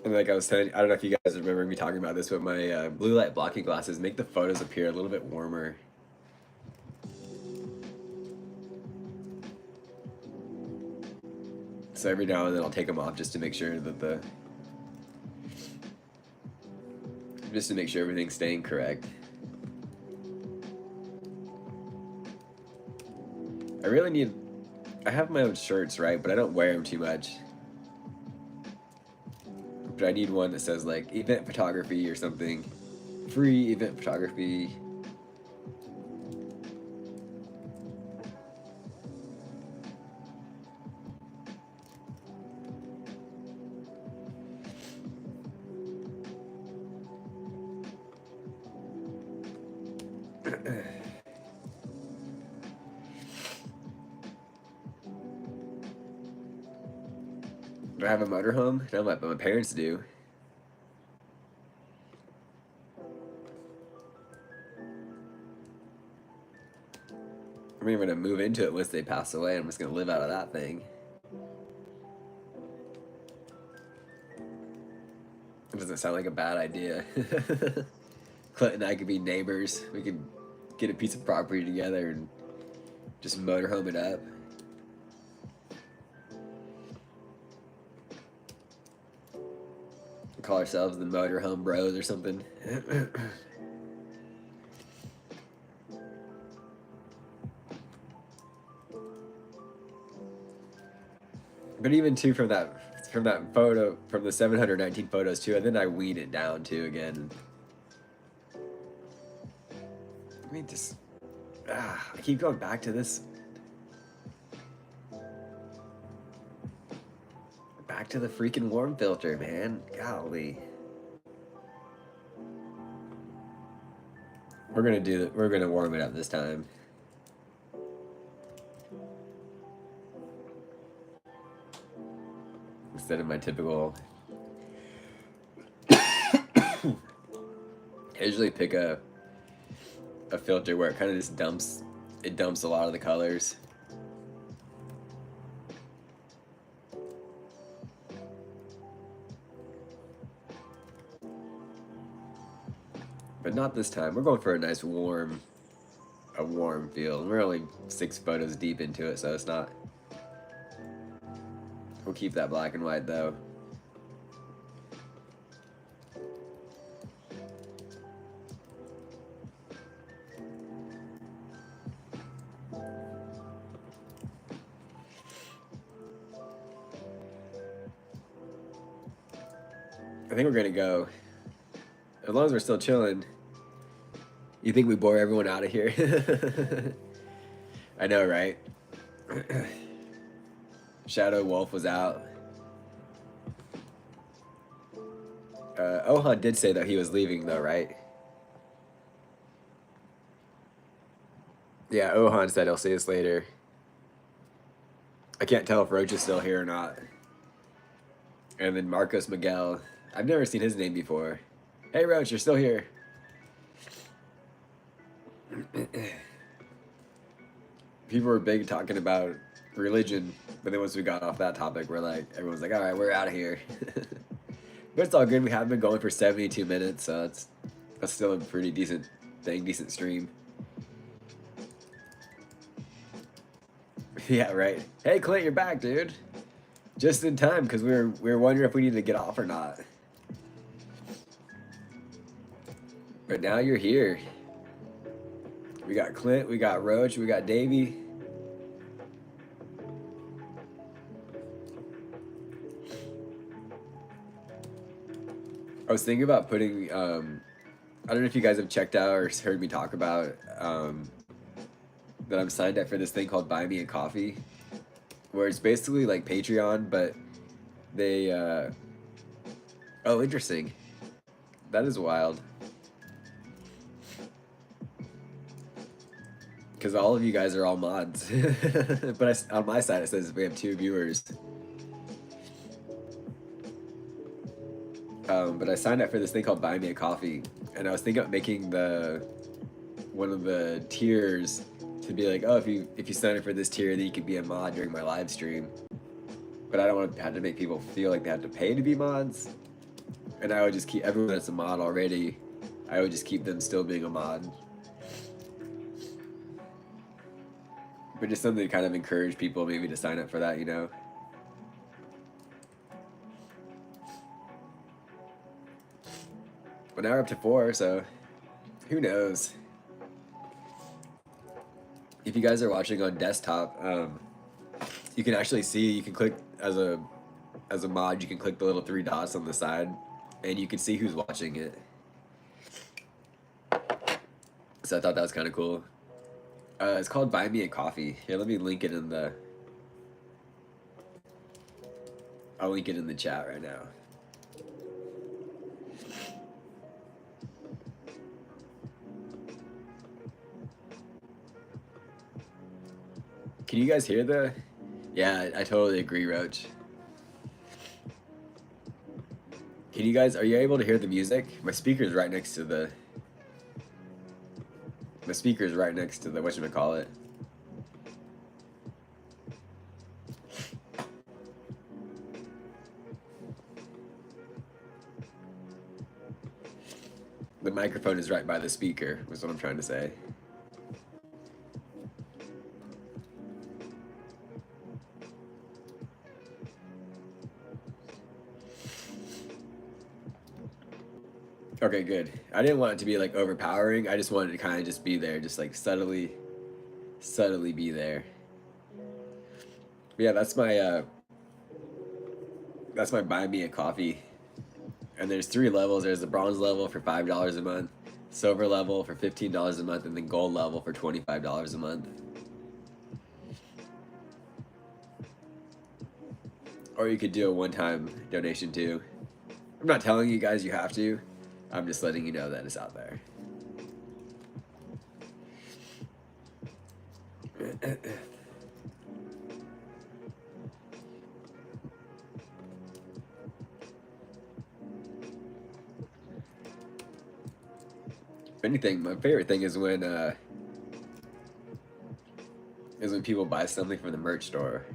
[SPEAKER 1] And like I was saying, I don't know if you guys remember me talking about this, but my blue light blocking glasses make the photos appear a little bit warmer. So every now and then I'll take them off just to make sure that just to make sure everything's staying correct. I have my own shirts, right? But I don't wear them too much. But I need one that says like event photography or something. Free event photography. Do I have a motorhome? No, but my parents do. I'm even gonna move into it once they pass away. I'm just gonna live out of that thing. It doesn't sound like a bad idea. Clint and I could be neighbors. We could get a piece of property together and just motorhome it up. Call ourselves the Motorhome Bros or something. But even too from that photo, from the 719 photos too, and then I weed it down too again. I mean, I keep going back to this. Back to the freaking warm filter, man. Golly. We're gonna warm it up this time. Instead of my typical. I usually pick a filter where it kind of just dumps a lot of the colors. But not this time. We're going for a nice warm feel. We're only 6 photos deep into it, so it's not. We'll keep that black and white though. I think we're gonna go. As long as we're still chilling. You think we bore everyone out of here? I know, right? Shadow Wolf was out. Ohan did say that he was leaving, though, right? Yeah, Ohan said he'll see us later. I can't tell if Roach is still here or not. And then Marcos Miguel. I've never seen his name before. Hey, Roach, you're still here. People were big talking about religion, but then once we got off that topic, everyone's like, all right, we're out of here. But it's all good. We have been going for 72 minutes, so that's still a pretty decent thing, decent stream. Yeah, right. Hey, Clint, you're back, dude. Just in time, because we were wondering if we needed to get off or not. But now you're here. We got Clint, we got Roach, we got Davey. I was thinking about putting, I don't know if you guys have checked out or heard me talk about that I'm signed up for this thing called Buy Me a Coffee, where it's basically like Patreon, but they, oh, interesting. That is wild. Because all of you guys are all mods. But on my side it says we have 2 viewers. But I signed up for this thing called Buy Me a Coffee, and I was thinking of making one of the tiers to be like, oh, if you sign up for this tier, then you could be a mod during my live stream. But I don't want to have to make people feel like they have to pay to be mods. And I would just keep everyone that's a mod already. I would just keep them still being a mod. But just something to kind of encourage people maybe to sign up for that, you know? But now we're up to 4, so who knows? If you guys are watching on desktop, you can actually see, you can click as a mod, you can click the little 3 dots on the side, and you can see who's watching it. So I thought that was kind of cool. It's called Buy Me a Coffee. Here, let me link it in the... I'll link it in the chat right now. Can you guys hear the... Yeah, I totally agree, Roach. Can you guys... Are you able to hear the music? My speaker's right next to the... My speaker's right next to the... Whatchamacallit. The microphone is right by the speaker, was what I'm trying to say. Okay, good. I didn't want it to be like overpowering. I just wanted to kind of just be there, just like subtly be there. But yeah, that's my Buy Me a Coffee. And there's 3 levels. There's the bronze level for $5 a month, silver level for $15 a month, and then gold level for $25 a month. Or you could do a one-time donation too. I'm not telling you guys you have to. I'm just letting you know that it's out there. If anything, my favorite thing is when people buy something from the merch store.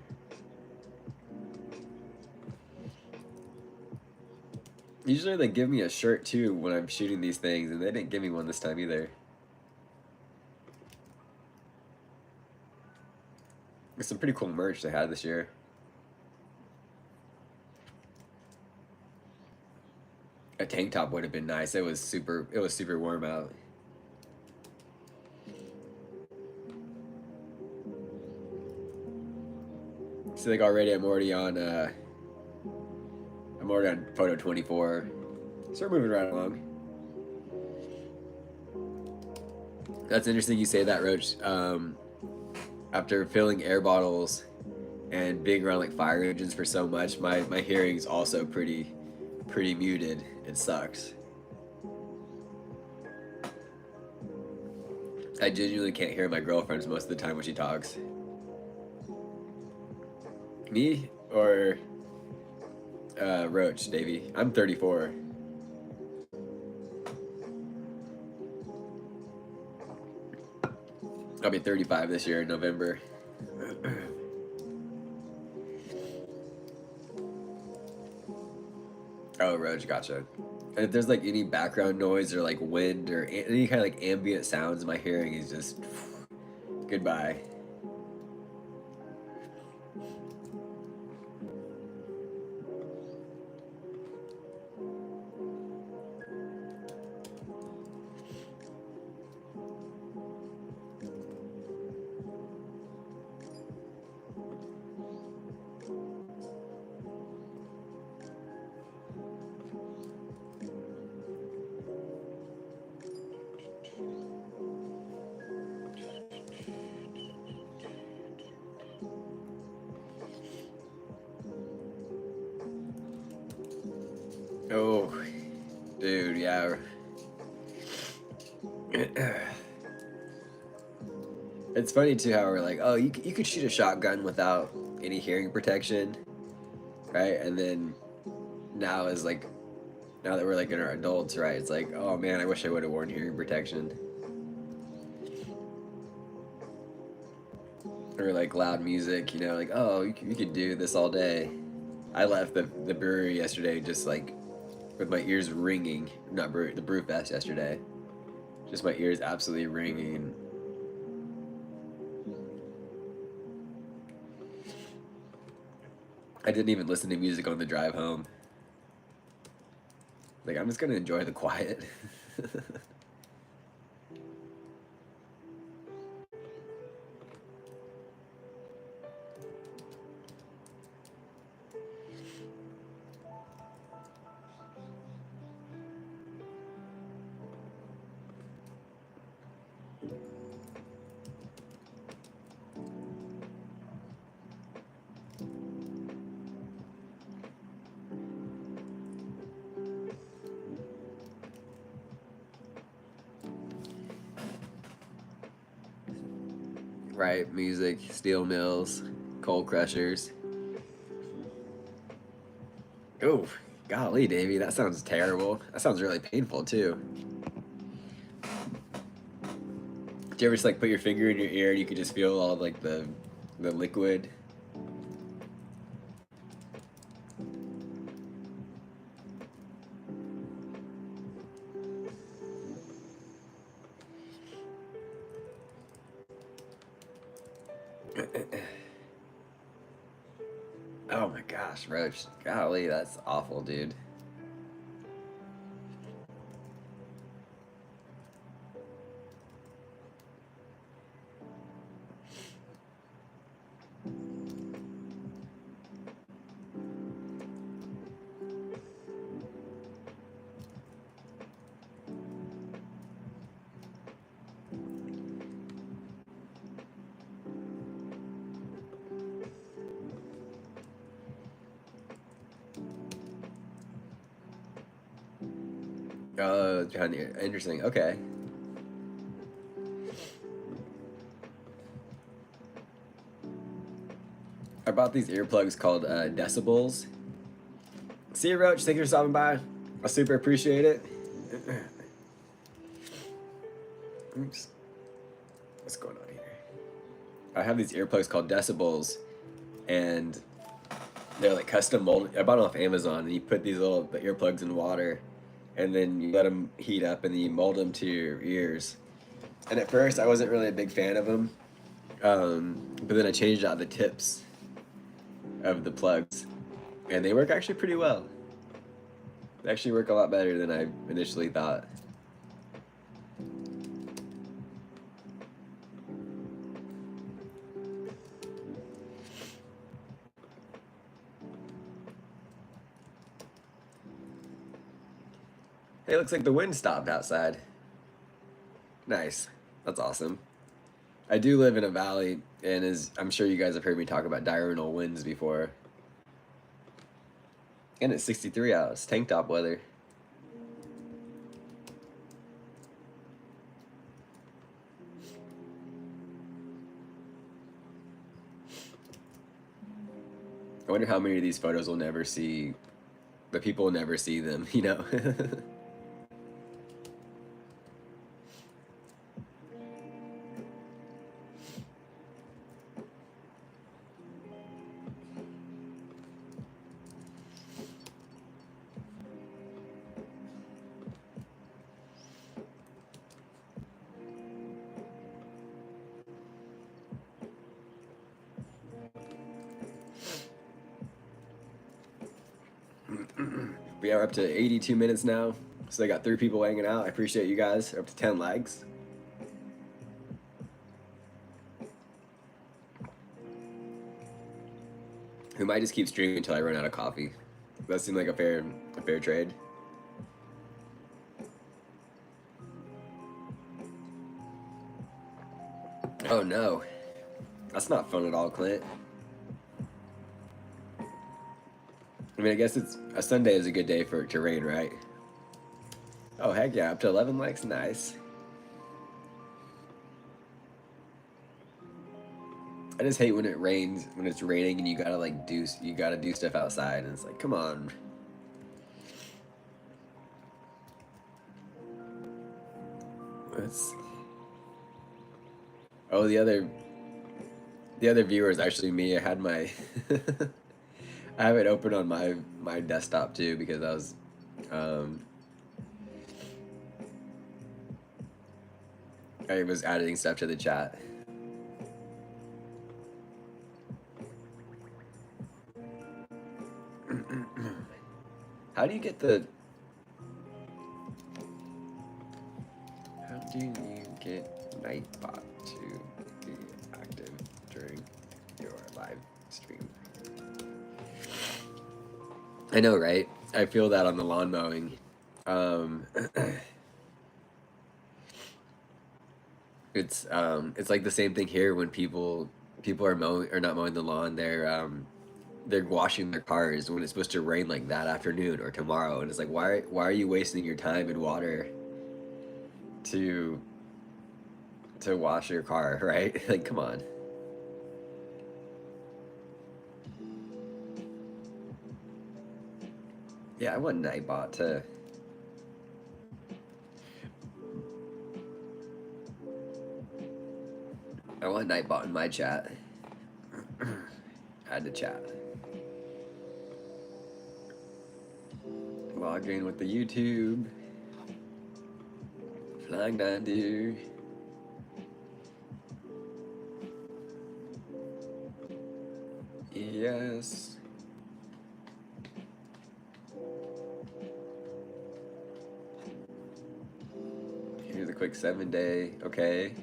[SPEAKER 1] Usually they give me a shirt too when I'm shooting these things, and they didn't give me one this time either. There's some pretty cool merch they had this year. A tank top would have been nice. It was super warm out. So like already I'm already on photo 24. So we're moving right along. That's interesting you say that, Roach. After filling air bottles and being around like fire engines for so much, my hearing's also pretty muted. It sucks. I genuinely can't hear my girlfriends most of the time when she talks. Me or Roach, Davey? I'm 34. I'll be 35 this year in November. Oh, Roach, gotcha. And if there's like any background noise or like wind or any kind of like ambient sounds, my hearing is just goodbye. Oh, dude, yeah. It's funny too how we're like, oh, you could shoot a shotgun without any hearing protection, right? And then now is like, now that we're like in our adults, right? It's like, oh man, I wish I would have worn hearing protection. Or like loud music, like, oh, you could do this all day. I left the brewery yesterday just like with my ears ringing. Not brewery, the brew fest yesterday. Just my ears absolutely ringing. I didn't even listen to music on the drive home. Like, I'm just gonna enjoy the quiet. Right, music, steel mills, coal crushers. Oh, golly, Davey, that sounds terrible. That sounds really painful too. Do you ever just like put your finger in your ear and you could just feel all of, like the liquid? Oh my gosh, Roach. Golly, that's awful, dude. Oh, kind of interesting. Okay. I bought these earplugs called Decibels. See you, Roach. Thank you for stopping by. I super appreciate it. Oops. What's going on here? I have these earplugs called Decibels, and they're like custom molded. I bought them off Amazon, and you put these the earplugs in water, and then you let them heat up, and then you mold them to your ears. And at first, I wasn't really a big fan of them, but then I changed out the tips of the plugs, and they work actually pretty well. They actually work a lot better than I initially thought. Hey, looks like the wind stopped outside. Nice. That's awesome. I do live in a valley, and as I'm sure you guys have heard me talk about diurnal winds before. And it's 63 out. It's tank top weather. I wonder how many of these photos will never see. The people will never see them, you know? We are up to 82 minutes now. So I got 3 people hanging out. I appreciate you guys. We're up to 10 likes. We might just keep streaming until I run out of coffee. That seemed like a fair trade. Oh no. That's not fun at all, Clint. I mean, I guess it's a Sunday is a good day for it to rain, right? Oh heck yeah, up to 11 likes, nice. I just hate when it rains, when it's raining and you gotta do stuff outside, and it's like, come on. Let's. Oh, the other viewer is actually me. I had my, I have it open on my desktop too because um, I was adding stuff to the chat. How do you get the? How do you get Nightbot to be active during your live stream? I know, right? I feel that on the lawn mowing. It's like the same thing here when people are mowing or not mowing the lawn. They're washing their cars when it's supposed to rain like that afternoon or tomorrow, and it's like why are you wasting your time and water to wash your car, right? Like, come on. Yeah, I want Nightbot to. I want Nightbot in my chat. Add to chat. Log in with the YouTube. Flying down, dude. Yes. Here's a quick 7-day. Okay.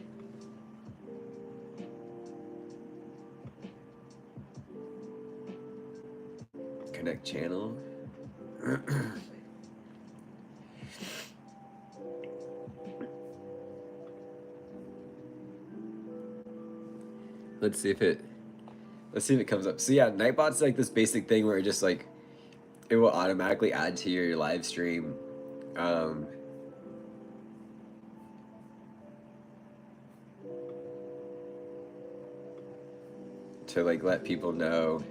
[SPEAKER 1] Connect channel. Let's see if it comes up. So yeah, Nightbot's like this basic thing where it just like it will automatically add to your live stream. To like let people know.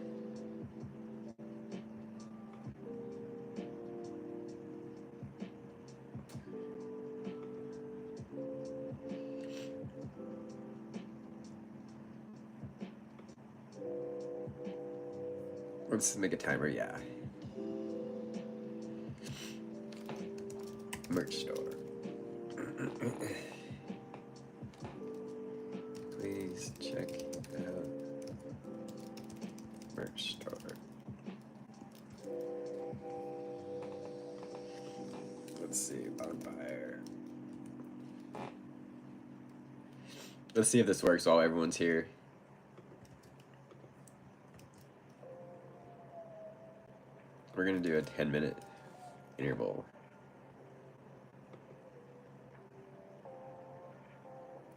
[SPEAKER 1] Let's make a timer, yeah. Merch store. Please check out merch store. Let's see, bonfire. Let's see if this works while everyone's here. We're gonna do a 10-minute interval.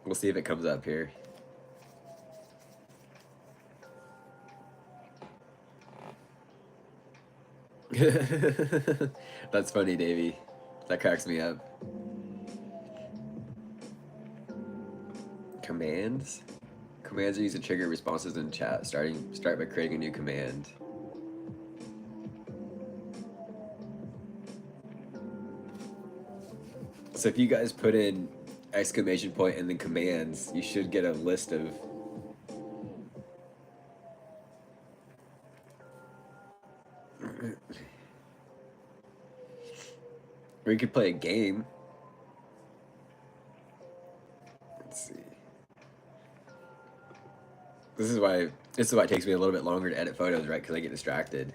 [SPEAKER 1] We'll see if it comes up here. That's funny, Davey. That cracks me up. Commands? Commands are used to trigger responses in chat. Start by creating a new command. So if you guys put in exclamation point and then commands, you should get a list of or you could play a game. Let's see. This is why it takes me a little bit longer to edit photos, right? Because I get distracted.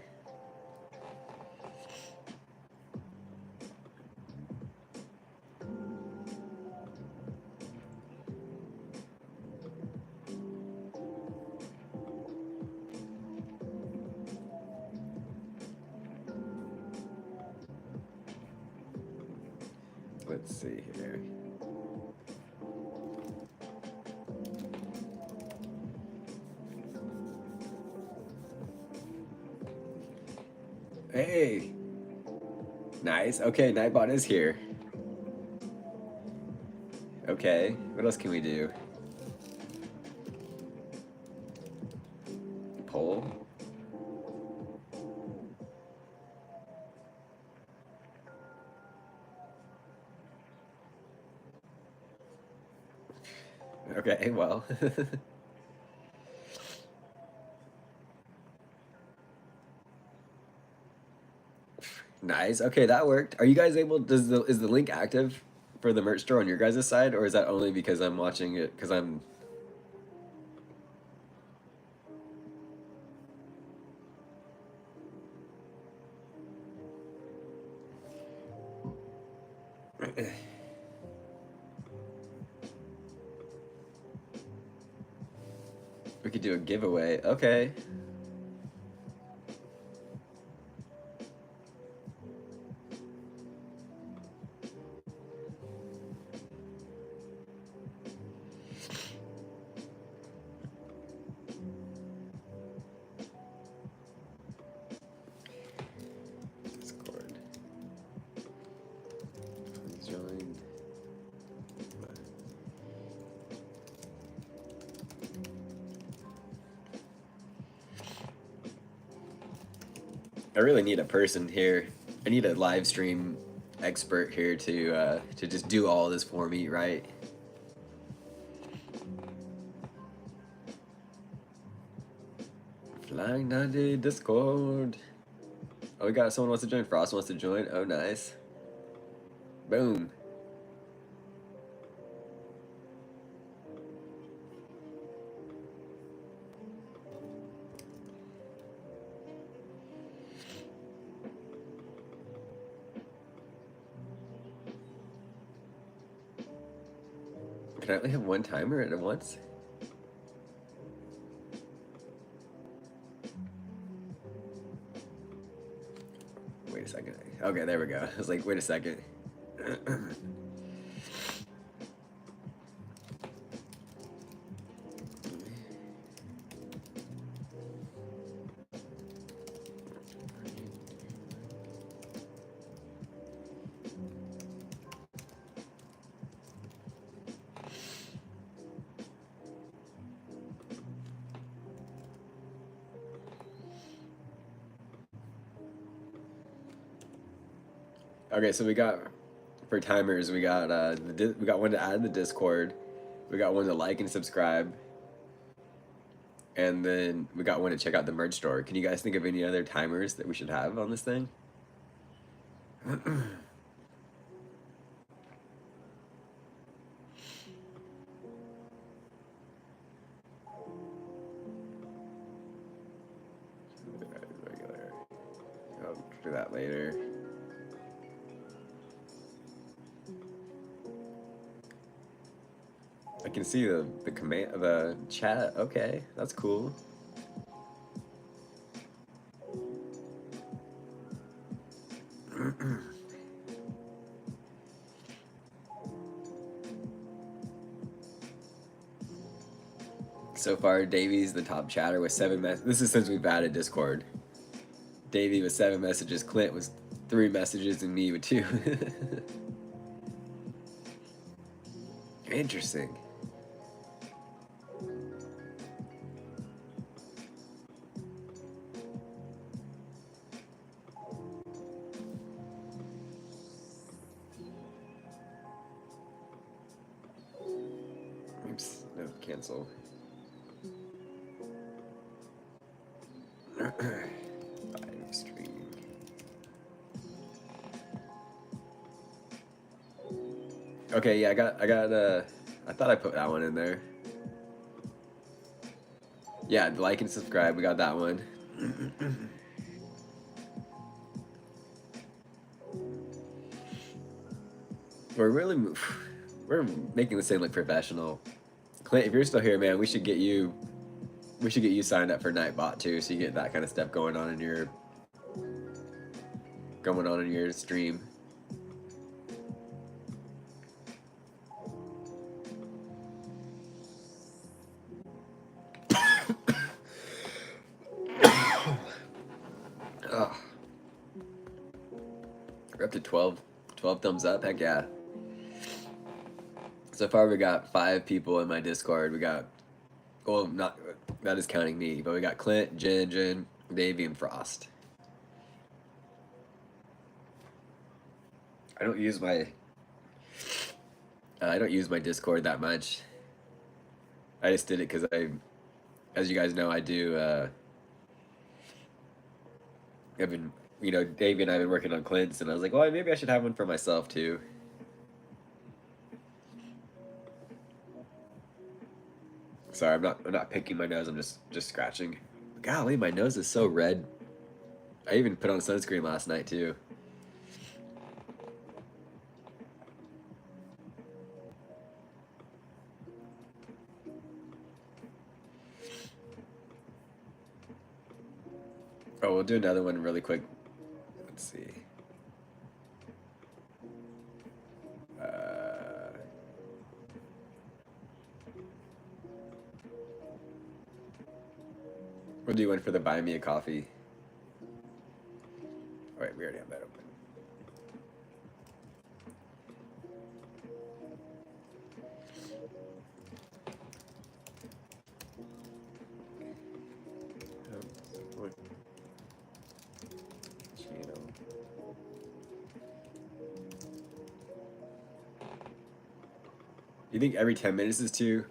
[SPEAKER 1] Let's see here. Hey. Nice. Okay, Nightbot is here. Okay, what else can we do? Poll? Okay, well. Nice. Okay, that worked. Are you guys able? Is the link active for the merch store on your guys' side, or is that only because I'm watching it? Because I'm. We could do a giveaway. Okay. Discord. Please join. I really need a person here. I need a live stream expert here to just do all this for me, right? Flying 90 Discord. Oh, we got someone wants to join. Frost wants to join. Oh, nice. Boom. Can I only have one timer at once? Wait a second. Okay, there we go. I was like, wait a second. Okay, so we got for timers, we got we got one to add the Discord, we got one to like and subscribe, and then we got one to check out the merch store. Can you guys think of any other timers that we should have on this thing? Regular. I'll do that later. I can see the command, the chat. Okay, that's cool. So far, Davy's the top chatter with 7 messages. This is since we've added Discord. Davey with 7 messages, Clint was 3 messages, and me with 2. Interesting. Oops, no, cancel. Live streaming. Okay, yeah, I thought I put that one in there. Yeah, like and subscribe, we got that one. We're making this thing look professional. Clint, if you're still here, man, we should get you signed up for Nightbot too, so you get that kind of stuff going on in your stream. Oh. We're up to 12 thumbs up. Heck yeah. So far we got 5 people in my Discord. We got, well, not that is counting me, but we got Clint, Jen, Davey, and Frost. I don't use my Discord that much. I just did it because as you guys know, I do. I've been, Davey and I have been working on Clint's, and I was like, well, maybe I should have one for myself too. Sorry, I'm not picking my nose. I'm just scratching. Golly, my nose is so red. I even put on sunscreen last night too. Oh, we'll do another one really quick. Let's see. We'll do one for the Buy Me a Coffee. All right, we already have that open. You think every 10 minutes is too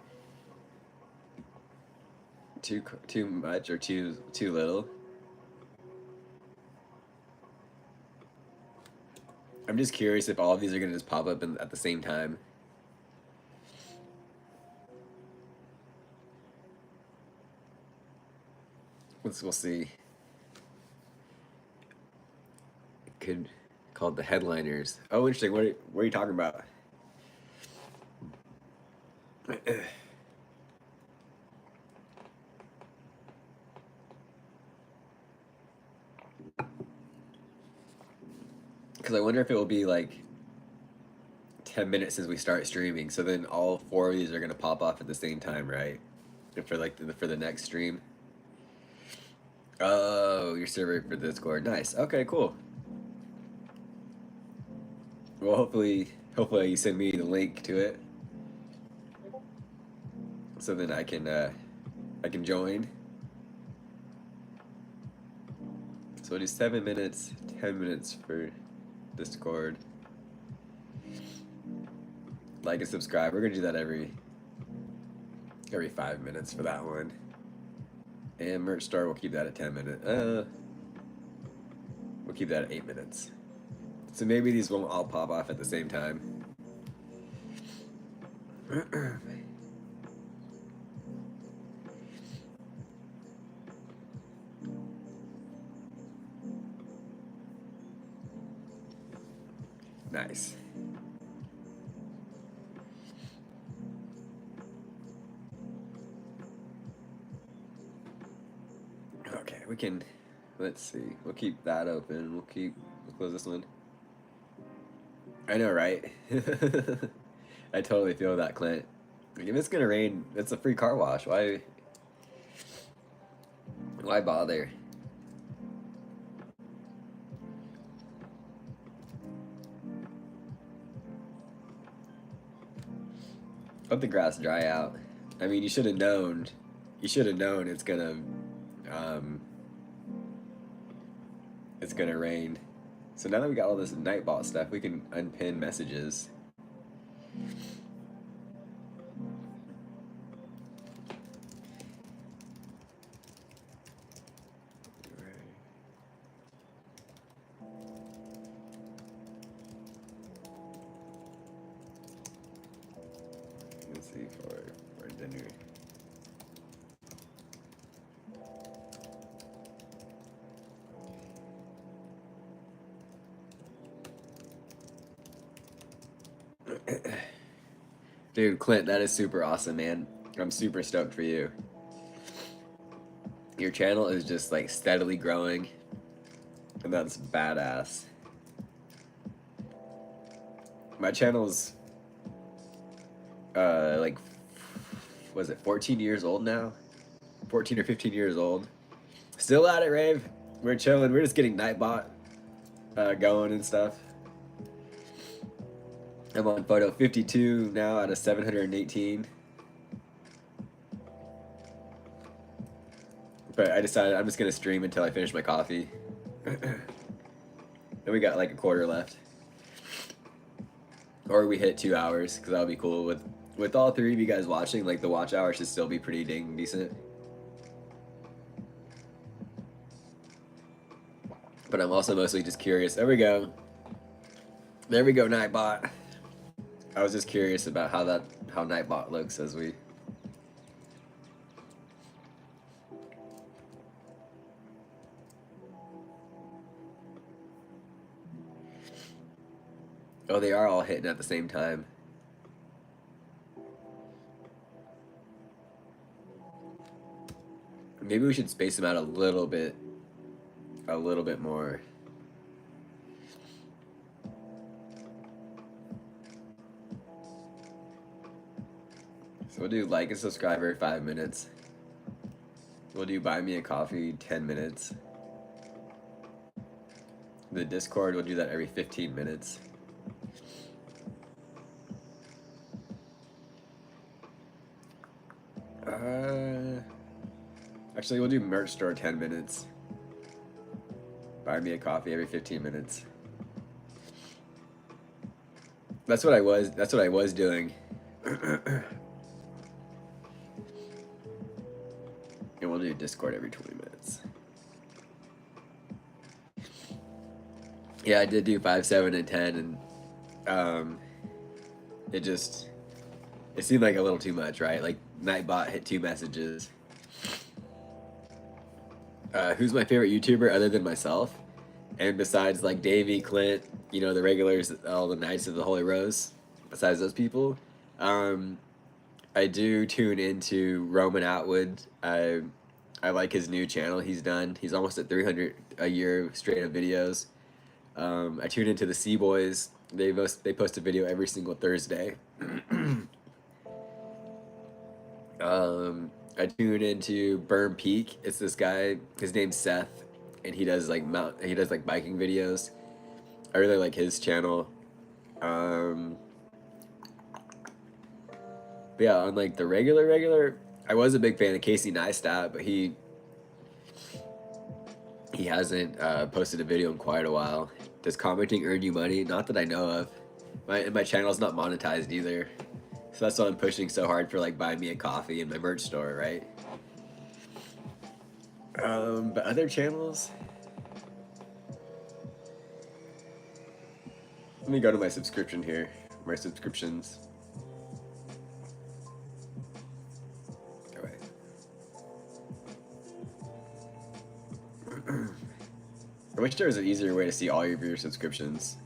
[SPEAKER 1] much or too little? I'm just curious if all of these are gonna just pop up at the same time. We'll see. It could called the headliners. Oh, interesting. What are you talking about? Because I wonder if it will be like 10 minutes since we start streaming, so then all 4 of these are gonna pop off at the same time, right? For like for the next stream. Oh, you're serving for Discord. Nice. Okay, cool. Well, hopefully you send me the link to it, so then I can join. So we'll do 7 minutes, 10 minutes for Discord. Like and subscribe. We're gonna do that every 5 minutes for that one. And merch store, we'll keep that at 10 minutes. We'll keep that at 8 minutes. So maybe these won't all pop off at the same time. Nice. Okay, we can, let's see. We'll keep that open. We'll close this one. I know, right? I totally feel that, Clint. Like, if it's gonna rain, it's a free car wash. Why Why bother? Let the grass dry out. I mean, you should have known. You should have known um, it's gonna rain. So now that we got all this Nightbot stuff, we can unpin messages. Let's see for dinner. Dude, Clint, that is super awesome, man. I'm super stoked for you. Your channel is just like steadily growing, and that's badass. My channel's like, was it 14 years old now? 14 or 15 years old. Still at it, Rave. We're chilling. We're just getting Nightbot going and stuff. I'm on photo 52 now out of 718. But I decided I'm just gonna stream until I finish my coffee. And we got like a quarter left. Or we hit 2 hours, because that'll be cool. With all three of you guys watching, like the watch hour should still be pretty dang decent. But I'm also mostly just curious. There we go. There we go, Nightbot. I was just curious about how Nightbot looks as we... Oh, they are all hitting at the same time. Maybe we should space them out a little bit more. So we'll do like and subscribe every 5 minutes. We'll do buy me a coffee 10 minutes. The Discord, we'll do that every 15 minutes. Actually, we'll do merch store 10 minutes. Buy me a coffee every 15 minutes. That's what I was doing. And we'll do Discord every 20 minutes. Yeah, I did do 5, 7, and 10, and it seemed like a little too much, right? Like Nightbot hit 2 messages. Who's my favorite YouTuber other than myself? And besides like Davey, Clint, you know, the regulars, all the Knights of the Holy Rose, besides those people, I do tune into Roman Atwood. I like his new channel he's done. He's almost at 300 a year straight of videos. I tune into the Sea Boys. They post a video every single Thursday. I tune into Burn Peak. It's this guy. His name's Seth, and he does like biking videos. I really like his channel. But yeah, on like the regular, I was a big fan of Casey Neistat, but he hasn't posted a video in quite a while. Does commenting earn you money? Not that I know of. My channel's not monetized either. So that's why I'm pushing so hard for like buy me a coffee in my merch store, right? But other channels, let me go to my subscription here. My subscriptions. Okay. I wish there was an easier way to see all of your subscriptions.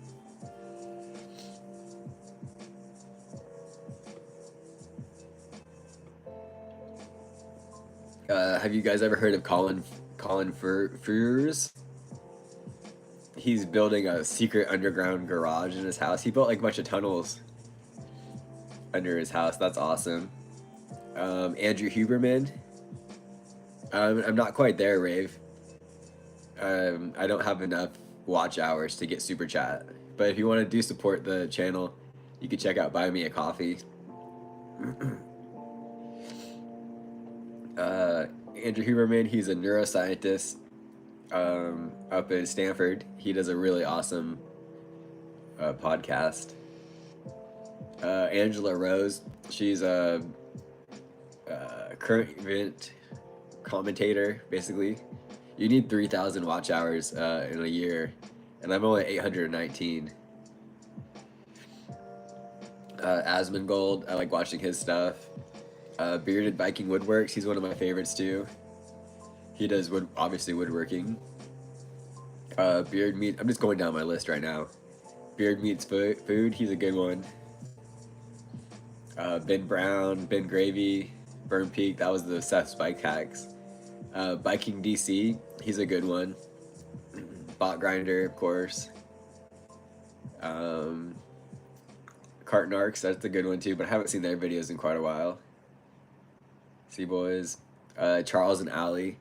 [SPEAKER 1] Have you guys ever heard of Colin Furs? He's building a secret underground garage in his house. He built like a bunch of tunnels under his house. That's awesome. Andrew Huberman. I'm not quite there, Rave. I don't have enough watch hours to get super chat. But if you want to do support the channel, you can check out Buy Me a Coffee. Andrew Huberman, he's a neuroscientist up in Stanford. He does a really awesome podcast. Angela Rose, she's a current event commentator, basically. You need 3,000 watch hours in a year, and I'm only 819. Asmongold, I like watching his stuff. Bearded Viking Woodworks, he's one of my favorites too. He does obviously woodworking. Beard Meat, I'm just going down my list right now. Beard Meats Food, he's a good one. Ben Brown, Ben Gravy, Burn Peak, that was the Seth Spike hacks. Viking DC, he's a good one. Bot Grinder, of course. Cart Narcs, that's a good one too, but I haven't seen their videos in quite a while. See Boys. Charles and Ali.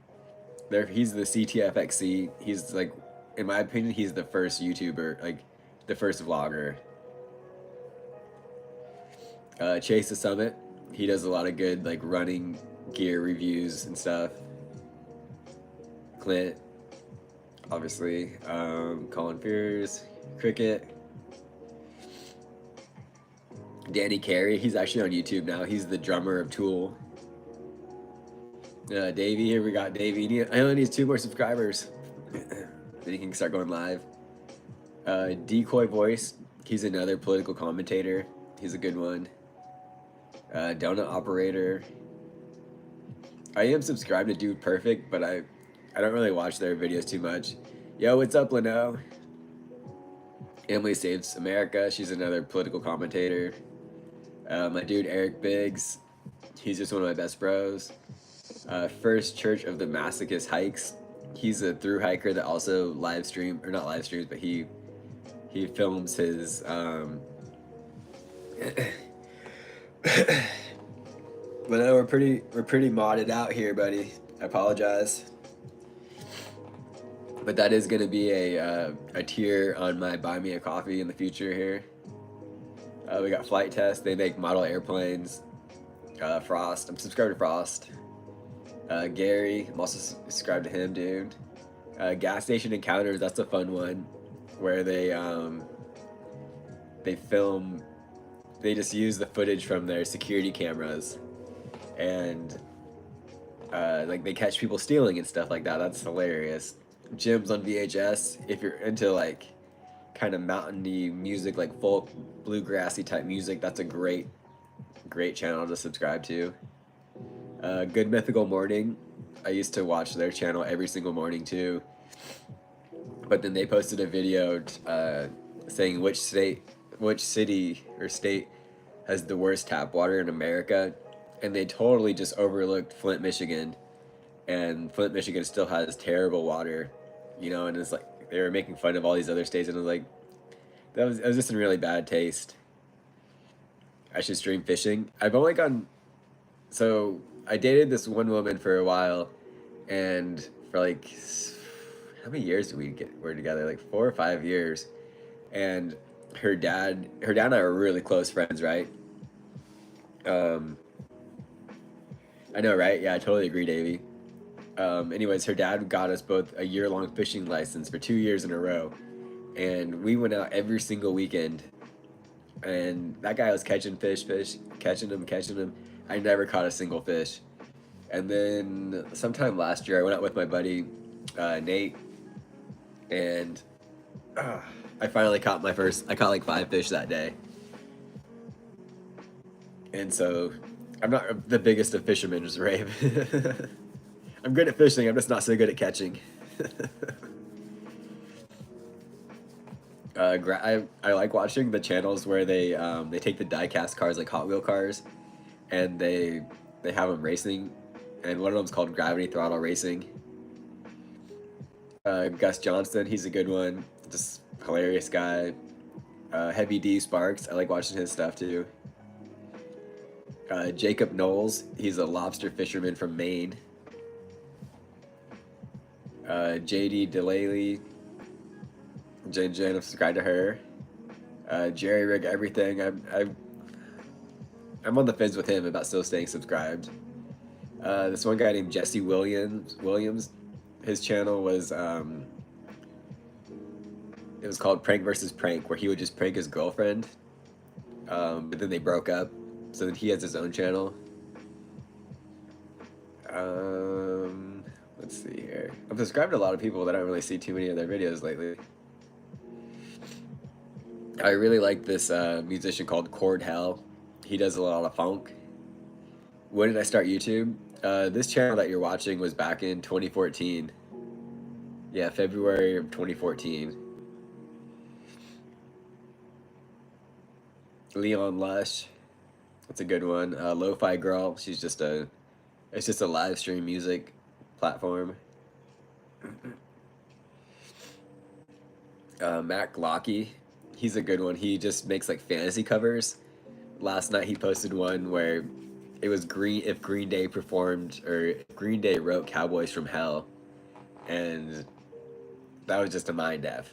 [SPEAKER 1] He's the CTFXC. He's like, in my opinion, he's the first YouTuber, like the first vlogger. Chase the Summit. He does a lot of good like running gear reviews and stuff. Clint, obviously. Colin Fears, Cricket. Danny Carey, he's actually on YouTube now. He's the drummer of Tool. Davey, here we got Davey. I only need 2 more subscribers. Then he can start going live. Decoy Voice, he's another political commentator. He's a good one. Donut Operator. I am subscribed to Dude Perfect, but I don't really watch their videos too much. Yo, what's up, Leno? Emily Saves America, she's another political commentator. My dude Eric Biggs, he's just one of my best bros. First Church of the Masochist Hikes, he's a through hiker that also live stream, or not live streams, but he films his but no, we're pretty modded out here, buddy. I apologize. But that is gonna be a tier on my Buy Me a Coffee in the future here. We got Flight Test, they make model airplanes. Frost, I'm subscribed to Frost. Gary, I'm also subscribed to him, dude. Gas Station Encounters, that's a fun one, where they film, they just use the footage from their security cameras, and like they catch people stealing and stuff like that. That's hilarious. Gyms on VHS, if you're into like kind of mountainy music, like folk, bluegrassy type music, that's a great channel to subscribe to. Good Mythical Morning, I used to watch their channel every single morning too, but then they posted a video saying which city or state has the worst tap water in America, and they totally just overlooked Flint, Michigan, and Flint, Michigan still has terrible water, you know, and it's like they were making fun of all these other states, and it was like, it was just in really bad taste. I should stream fishing. I've only gone, so I dated this one woman for a while, and for like, how many years did we're together? Like 4 or 5 years. And her dad and I are really close friends, right? I know, right? Yeah, I totally agree, Davey. Anyways, her dad got us both a year-long fishing license for 2 years in a row, and we went out every single weekend, and that guy was catching fish, catching them. I never caught a single fish. And then sometime last year, I went out with my buddy Nate, and I finally caught I caught like 5 fish that day. And so I'm not the biggest of fishermen, just Rave. I'm good at fishing, I'm just not so good at catching. I like watching the channels where they take the die-cast cars, like Hot Wheel cars, and they have them racing, and one of them's called Gravity Throttle Racing. Gus Johnston, he's a good one, just hilarious guy. Heavy D Sparks, I like watching his stuff too. Jacob Knowles, he's a lobster fisherman from Maine. JD Delaney, Jen, I'm subscribed to her. Jerry Rig Everything. I'm on the fence with him about still staying subscribed. This one guy named Jesse Williams, his channel was it was called Prank versus Prank, where he would just prank his girlfriend, but then they broke up. So then he has his own channel. Let's see here. I'm subscribed to a lot of people that I don't really see too many of their videos lately. I really like this musician called Chord Hell. He does a lot of funk. When did I start YouTube? This channel that you're watching was back in 2014. Yeah, February of 2014. Leon Lush, that's a good one. Lo-Fi Girl, it's just a live stream music platform. Matt Glocky, he's a good one. He just makes like fantasy covers. Last night he posted one where it was if Green Day performed, or if Green Day wrote Cowboys from Hell, and that was just a mind F.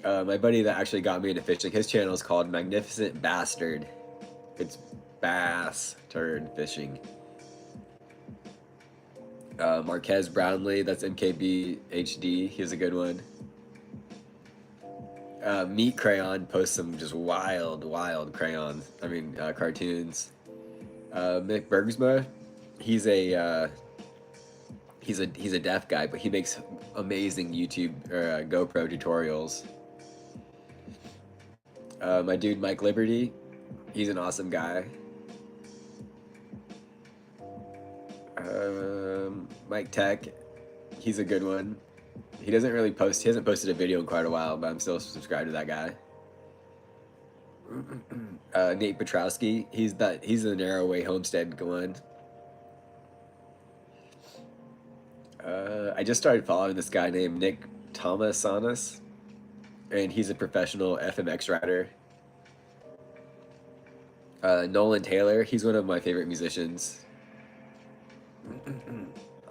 [SPEAKER 1] My buddy that actually got me into fishing, his channel is called Magnificent Bastard. It's bass turd fishing. Marquez Brownlee, that's MKB HD, he's a good one. Meat Crayon posts some just wild crayons. Cartoons. Mick Bergsma, he's a deaf guy, but he makes amazing YouTube or GoPro tutorials. My dude Mike Liberty, he's an awesome guy. Mike Tech, he's a good one. He hasn't posted a video in quite a while, but I'm still subscribed to that guy. Nate Petrowski, he's the Narrowway Homestead one. I just started following this guy named Nick Thomasanis, and he's a professional FMX rider. Nolan Taylor, he's one of my favorite musicians.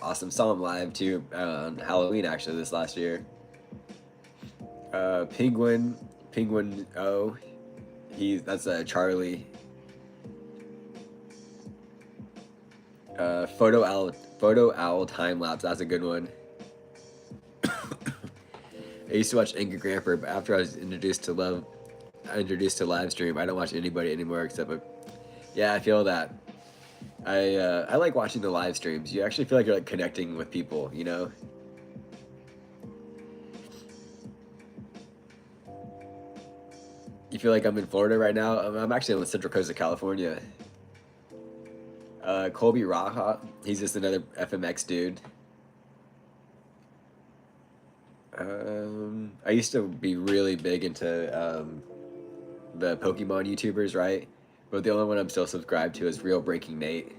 [SPEAKER 1] Awesome, saw him live too on Halloween actually this last year. Penguin O, that's Charlie. Photo Owl Time Lapse, that's a good one. I used to watch Angry Grandpa, but after I was introduced to live stream, I don't watch anybody anymore except. Yeah, I feel that. I like watching the live streams. You actually feel like you're like connecting with people, you know? You feel like I'm in Florida right now? I'm actually on the Central Coast of California. Colby Raha, he's just another FMX dude. I used to be really big into the Pokemon YouTubers, right? But the only one I'm still subscribed to is Real Breaking Nate.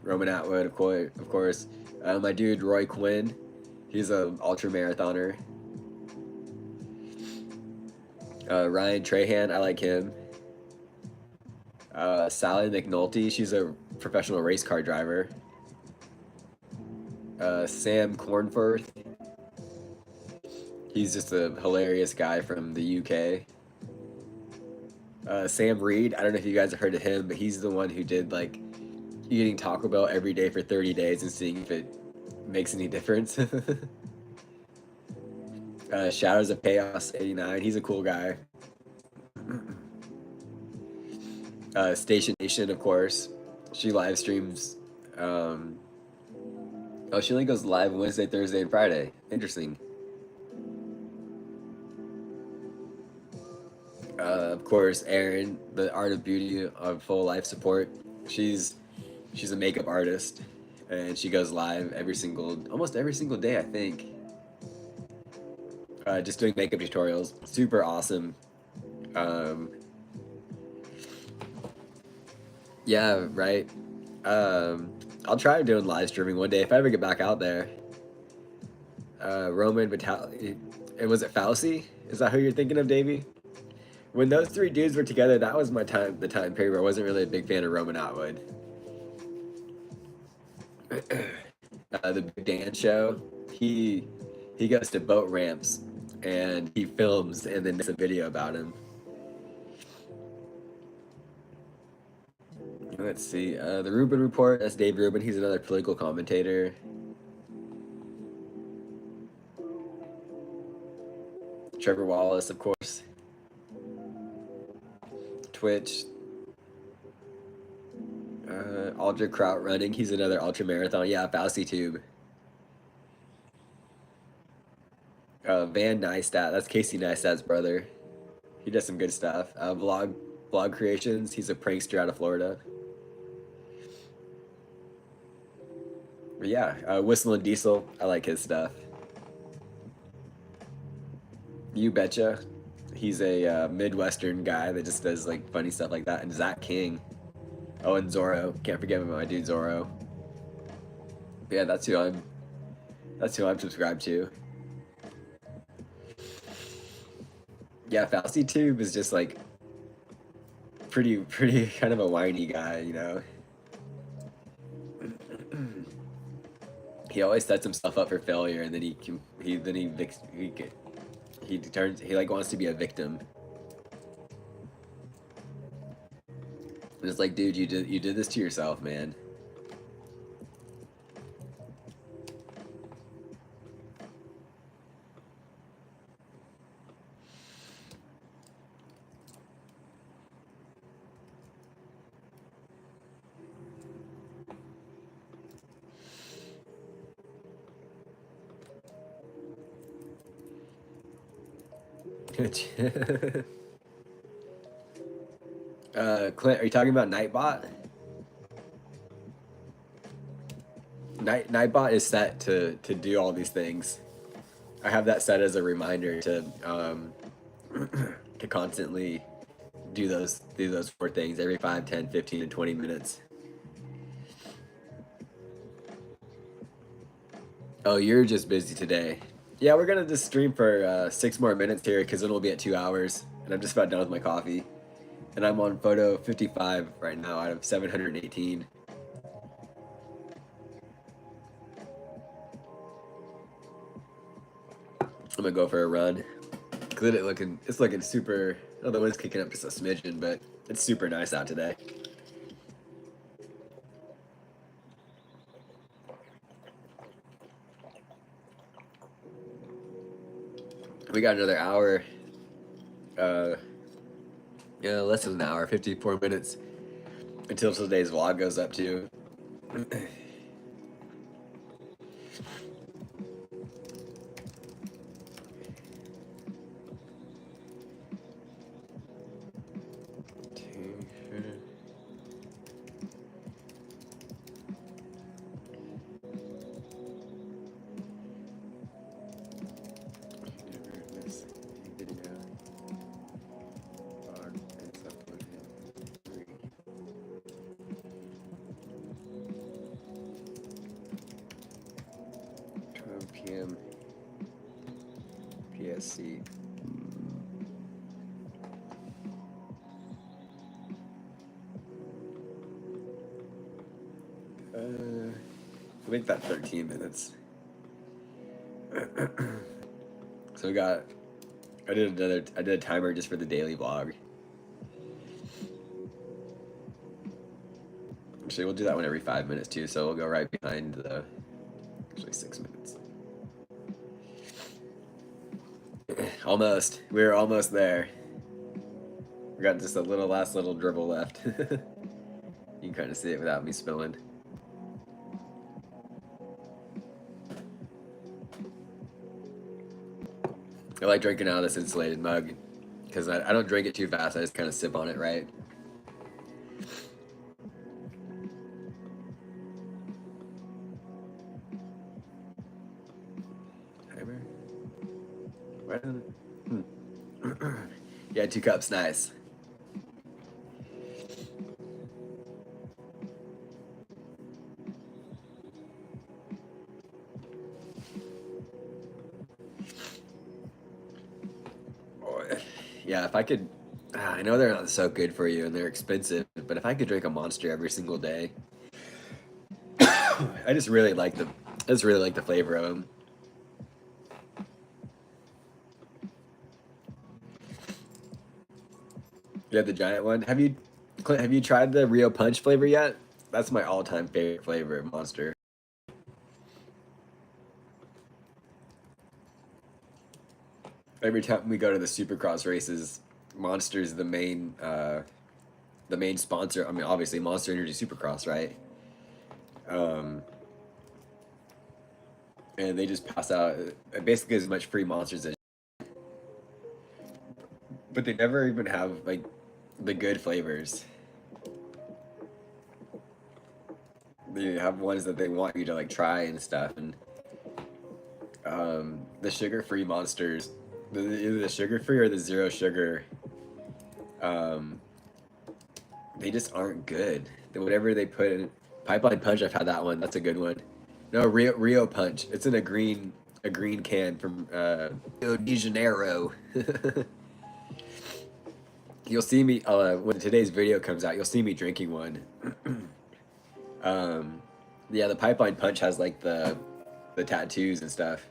[SPEAKER 1] Roman Atwood, of course. My dude Roy Quinn, he's an ultra marathoner. Ryan Trahan, I like him. Sally McNulty, she's a professional race car driver. Sam Cornforth, he's just a hilarious guy from the UK. Sam Reed, I don't know if you guys have heard of him, but he's the one who did like eating Taco Bell every day for 30 days and seeing if it makes any difference. Shadows of Chaos 89, he's a cool guy. Station Nation, of course, she live streams. Oh, she only goes live Wednesday, Thursday, and Friday. Interesting. Of course, Erin, the Art of Beauty of Full Life Support. She's a makeup artist, and she goes live almost every single day, I think. Just doing makeup tutorials. Super awesome. Yeah, right. I'll try doing live streaming one day if I ever get back out there. Roman Vitali, and was it Fauci? Is that who you're thinking of, Davey? When those three dudes were together, that was the time period where I wasn't really a big fan of Roman Atwood. The Big Dan show, he he goes to boat ramps and he films and then makes a video about him. Let's see, the Rubin Report. That's Dave Rubin. He's another political commentator. Trevor Wallace, of course. Twitch. Ultra Kraut Running. He's another ultra marathon. Yeah, Fauci Tube. Van Neistat. That's Casey Neistat's brother. He does some good stuff. Vlog Creations. He's a prankster out of Florida. But yeah, Whistle and Diesel. I like his stuff. You Betcha. He's a Midwestern guy that just does like funny stuff like that. And Zach King. Oh, and Zorro. Can't forget about my dude Zorro. But yeah, that's who I'm subscribed to. Yeah, Fauci Tube is just like pretty kind of a whiny guy, you know. He always sets himself up for failure, and then he like wants to be a victim. And it's like, dude, you did this to yourself, man. Clint, are you talking about Nightbot? Nightbot is set to do all these things. I have that set as a reminder to to constantly do those four things every 5, 10, 15, and 20 minutes. Oh, you're just busy today. Yeah, we're gonna just stream for 6 more minutes here because then we'll be at 2 hours, and I'm just about done with my coffee. And I'm on photo 55 right now out of 718. I'm gonna go for a run. Cause it's looking super. Oh, the wind's kicking up just a smidgen, but it's super nice out today. We got another hour. Yeah, less than an hour, 54 minutes until today's vlog goes up too. PM PSC. Make that 13 minutes. So we got. I did a timer just for the daily vlog. Actually, we'll do that one every 5 minutes too. So we'll go right behind the. Actually, 6 minutes. Almost. We're almost there. We got just a last little dribble left. You can kind of see it without me spilling. I like drinking out of this insulated mug because I don't drink it too fast. I just kind of sip on it, right? Timer. Why don't Yeah, 2 cups, nice. Yeah, if I could I know they're not so good for you and they're expensive, but if I could drink a Monster every single day, I just really like the, I just really like the flavor of them. You have the giant one. Clint, have you tried the Rio Punch flavor yet? That's my all-time favorite flavor of Monster. Every time we go to the Supercross races, Monster's the main sponsor. I mean, obviously Monster Energy Supercross, right? Um, and they just pass out basically as much free Monsters as, but they never even have like the good flavors. They have ones that they want you to like try and stuff, and the sugar-free Monsters, either the sugar-free or the zero sugar, um, they just aren't good. Whatever they put in Pipeline Punch, I've had that one. That's a good one. No, Rio Punch. It's in a green can from Rio de Janeiro. You'll see me when today's video comes out. You'll see me drinking one. Yeah, the Pipeline Punch has like the tattoos and stuff.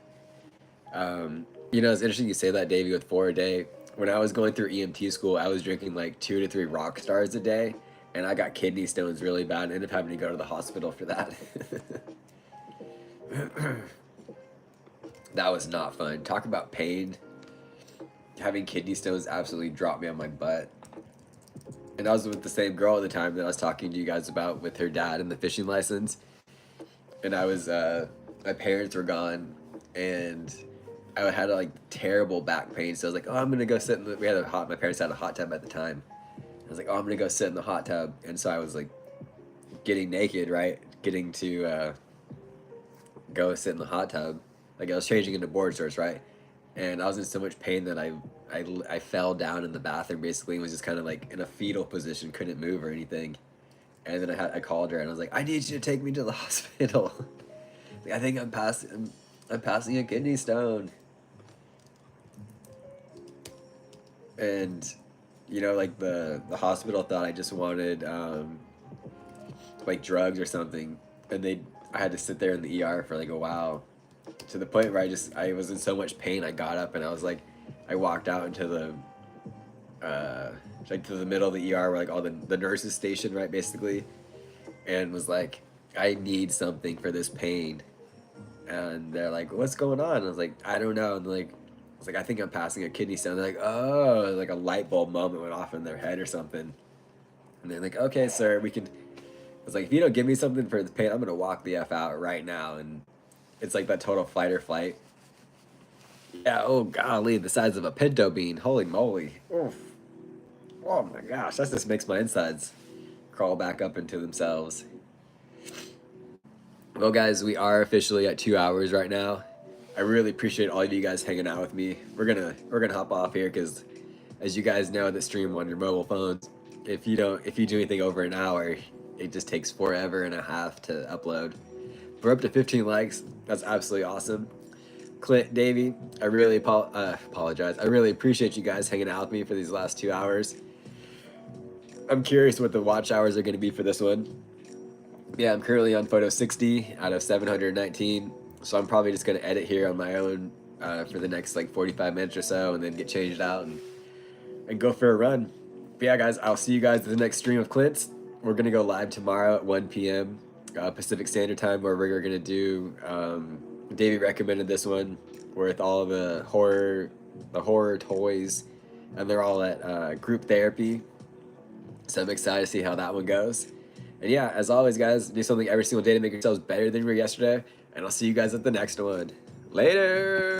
[SPEAKER 1] You know, it's interesting you say that, Davey, with 4 a day. When I was going through EMT school, I was drinking like 2 to 3 rock stars a day, and I got kidney stones really bad and ended up having to go to the hospital for that. That was not fun. Talk about pain. Having kidney stones absolutely dropped me on my butt. And I was with the same girl at the time that I was talking to you guys about with her dad and the fishing license. And I was, my parents were gone, and I had like terrible back pain. So I was like, oh, I'm gonna go sit in the, my parents had a hot tub at the time. I was like, oh, I'm gonna go sit in the hot tub. And so I was like getting naked, right? Getting to go sit in the hot tub. Like I was changing into board shorts, right? And I was in so much pain that I fell down in the bathroom basically and was just kind of like in a fetal position, couldn't move or anything. And then I called her and I was like, I need you to take me to the hospital. Like, I think I'm passing a kidney stone. And you know, like the hospital thought I just wanted like drugs or something, and I had to sit there in the ER for like a while, to the point where I was in so much pain I got up and I was like, I walked out into the like to the middle of the ER where like all the nurses stationed, right, basically, and was like, I need something for this pain. And they're like, what's going on? And I was like, I don't know. And like, I was like, I think I'm passing a kidney stone. They're like, oh, like a light bulb moment went off in their head or something. And they're like, okay, sir, we can. I was like, if you don't give me something for the pain, I'm gonna walk the F out right now. And it's like that total fight or flight. Yeah, oh golly, the size of a pinto bean. Holy moly. Oof. Oh my gosh, that just makes my insides crawl back up into themselves. Well, guys, we are officially at 2 hours right now. I really appreciate all of you guys hanging out with me. We're gonna hop off here because, as you guys know, the stream on your mobile phones, if you do anything over an hour, it just takes forever and a half to upload. We're up to 15 likes. That's absolutely awesome. Clint, Davey, I really apologize. I really appreciate you guys hanging out with me for these last 2 hours. I'm curious what the watch hours are going to be for this one. Yeah, I'm currently on photo 60 out of 719, so I'm probably just going to edit here on my own for the next like 45 minutes or so, and then get changed out and go for a run. But yeah, guys, I'll see you guys at the next stream of Clint's. We're going to go live tomorrow at 1 p.m. Pacific Standard Time, where we're going to do, Davey recommended this one with all the horror toys, and they're all at group therapy. So I'm excited to see how that one goes. And yeah, as always, guys, do something every single day to make yourselves better than you were yesterday. And I'll see you guys at the next one. Later!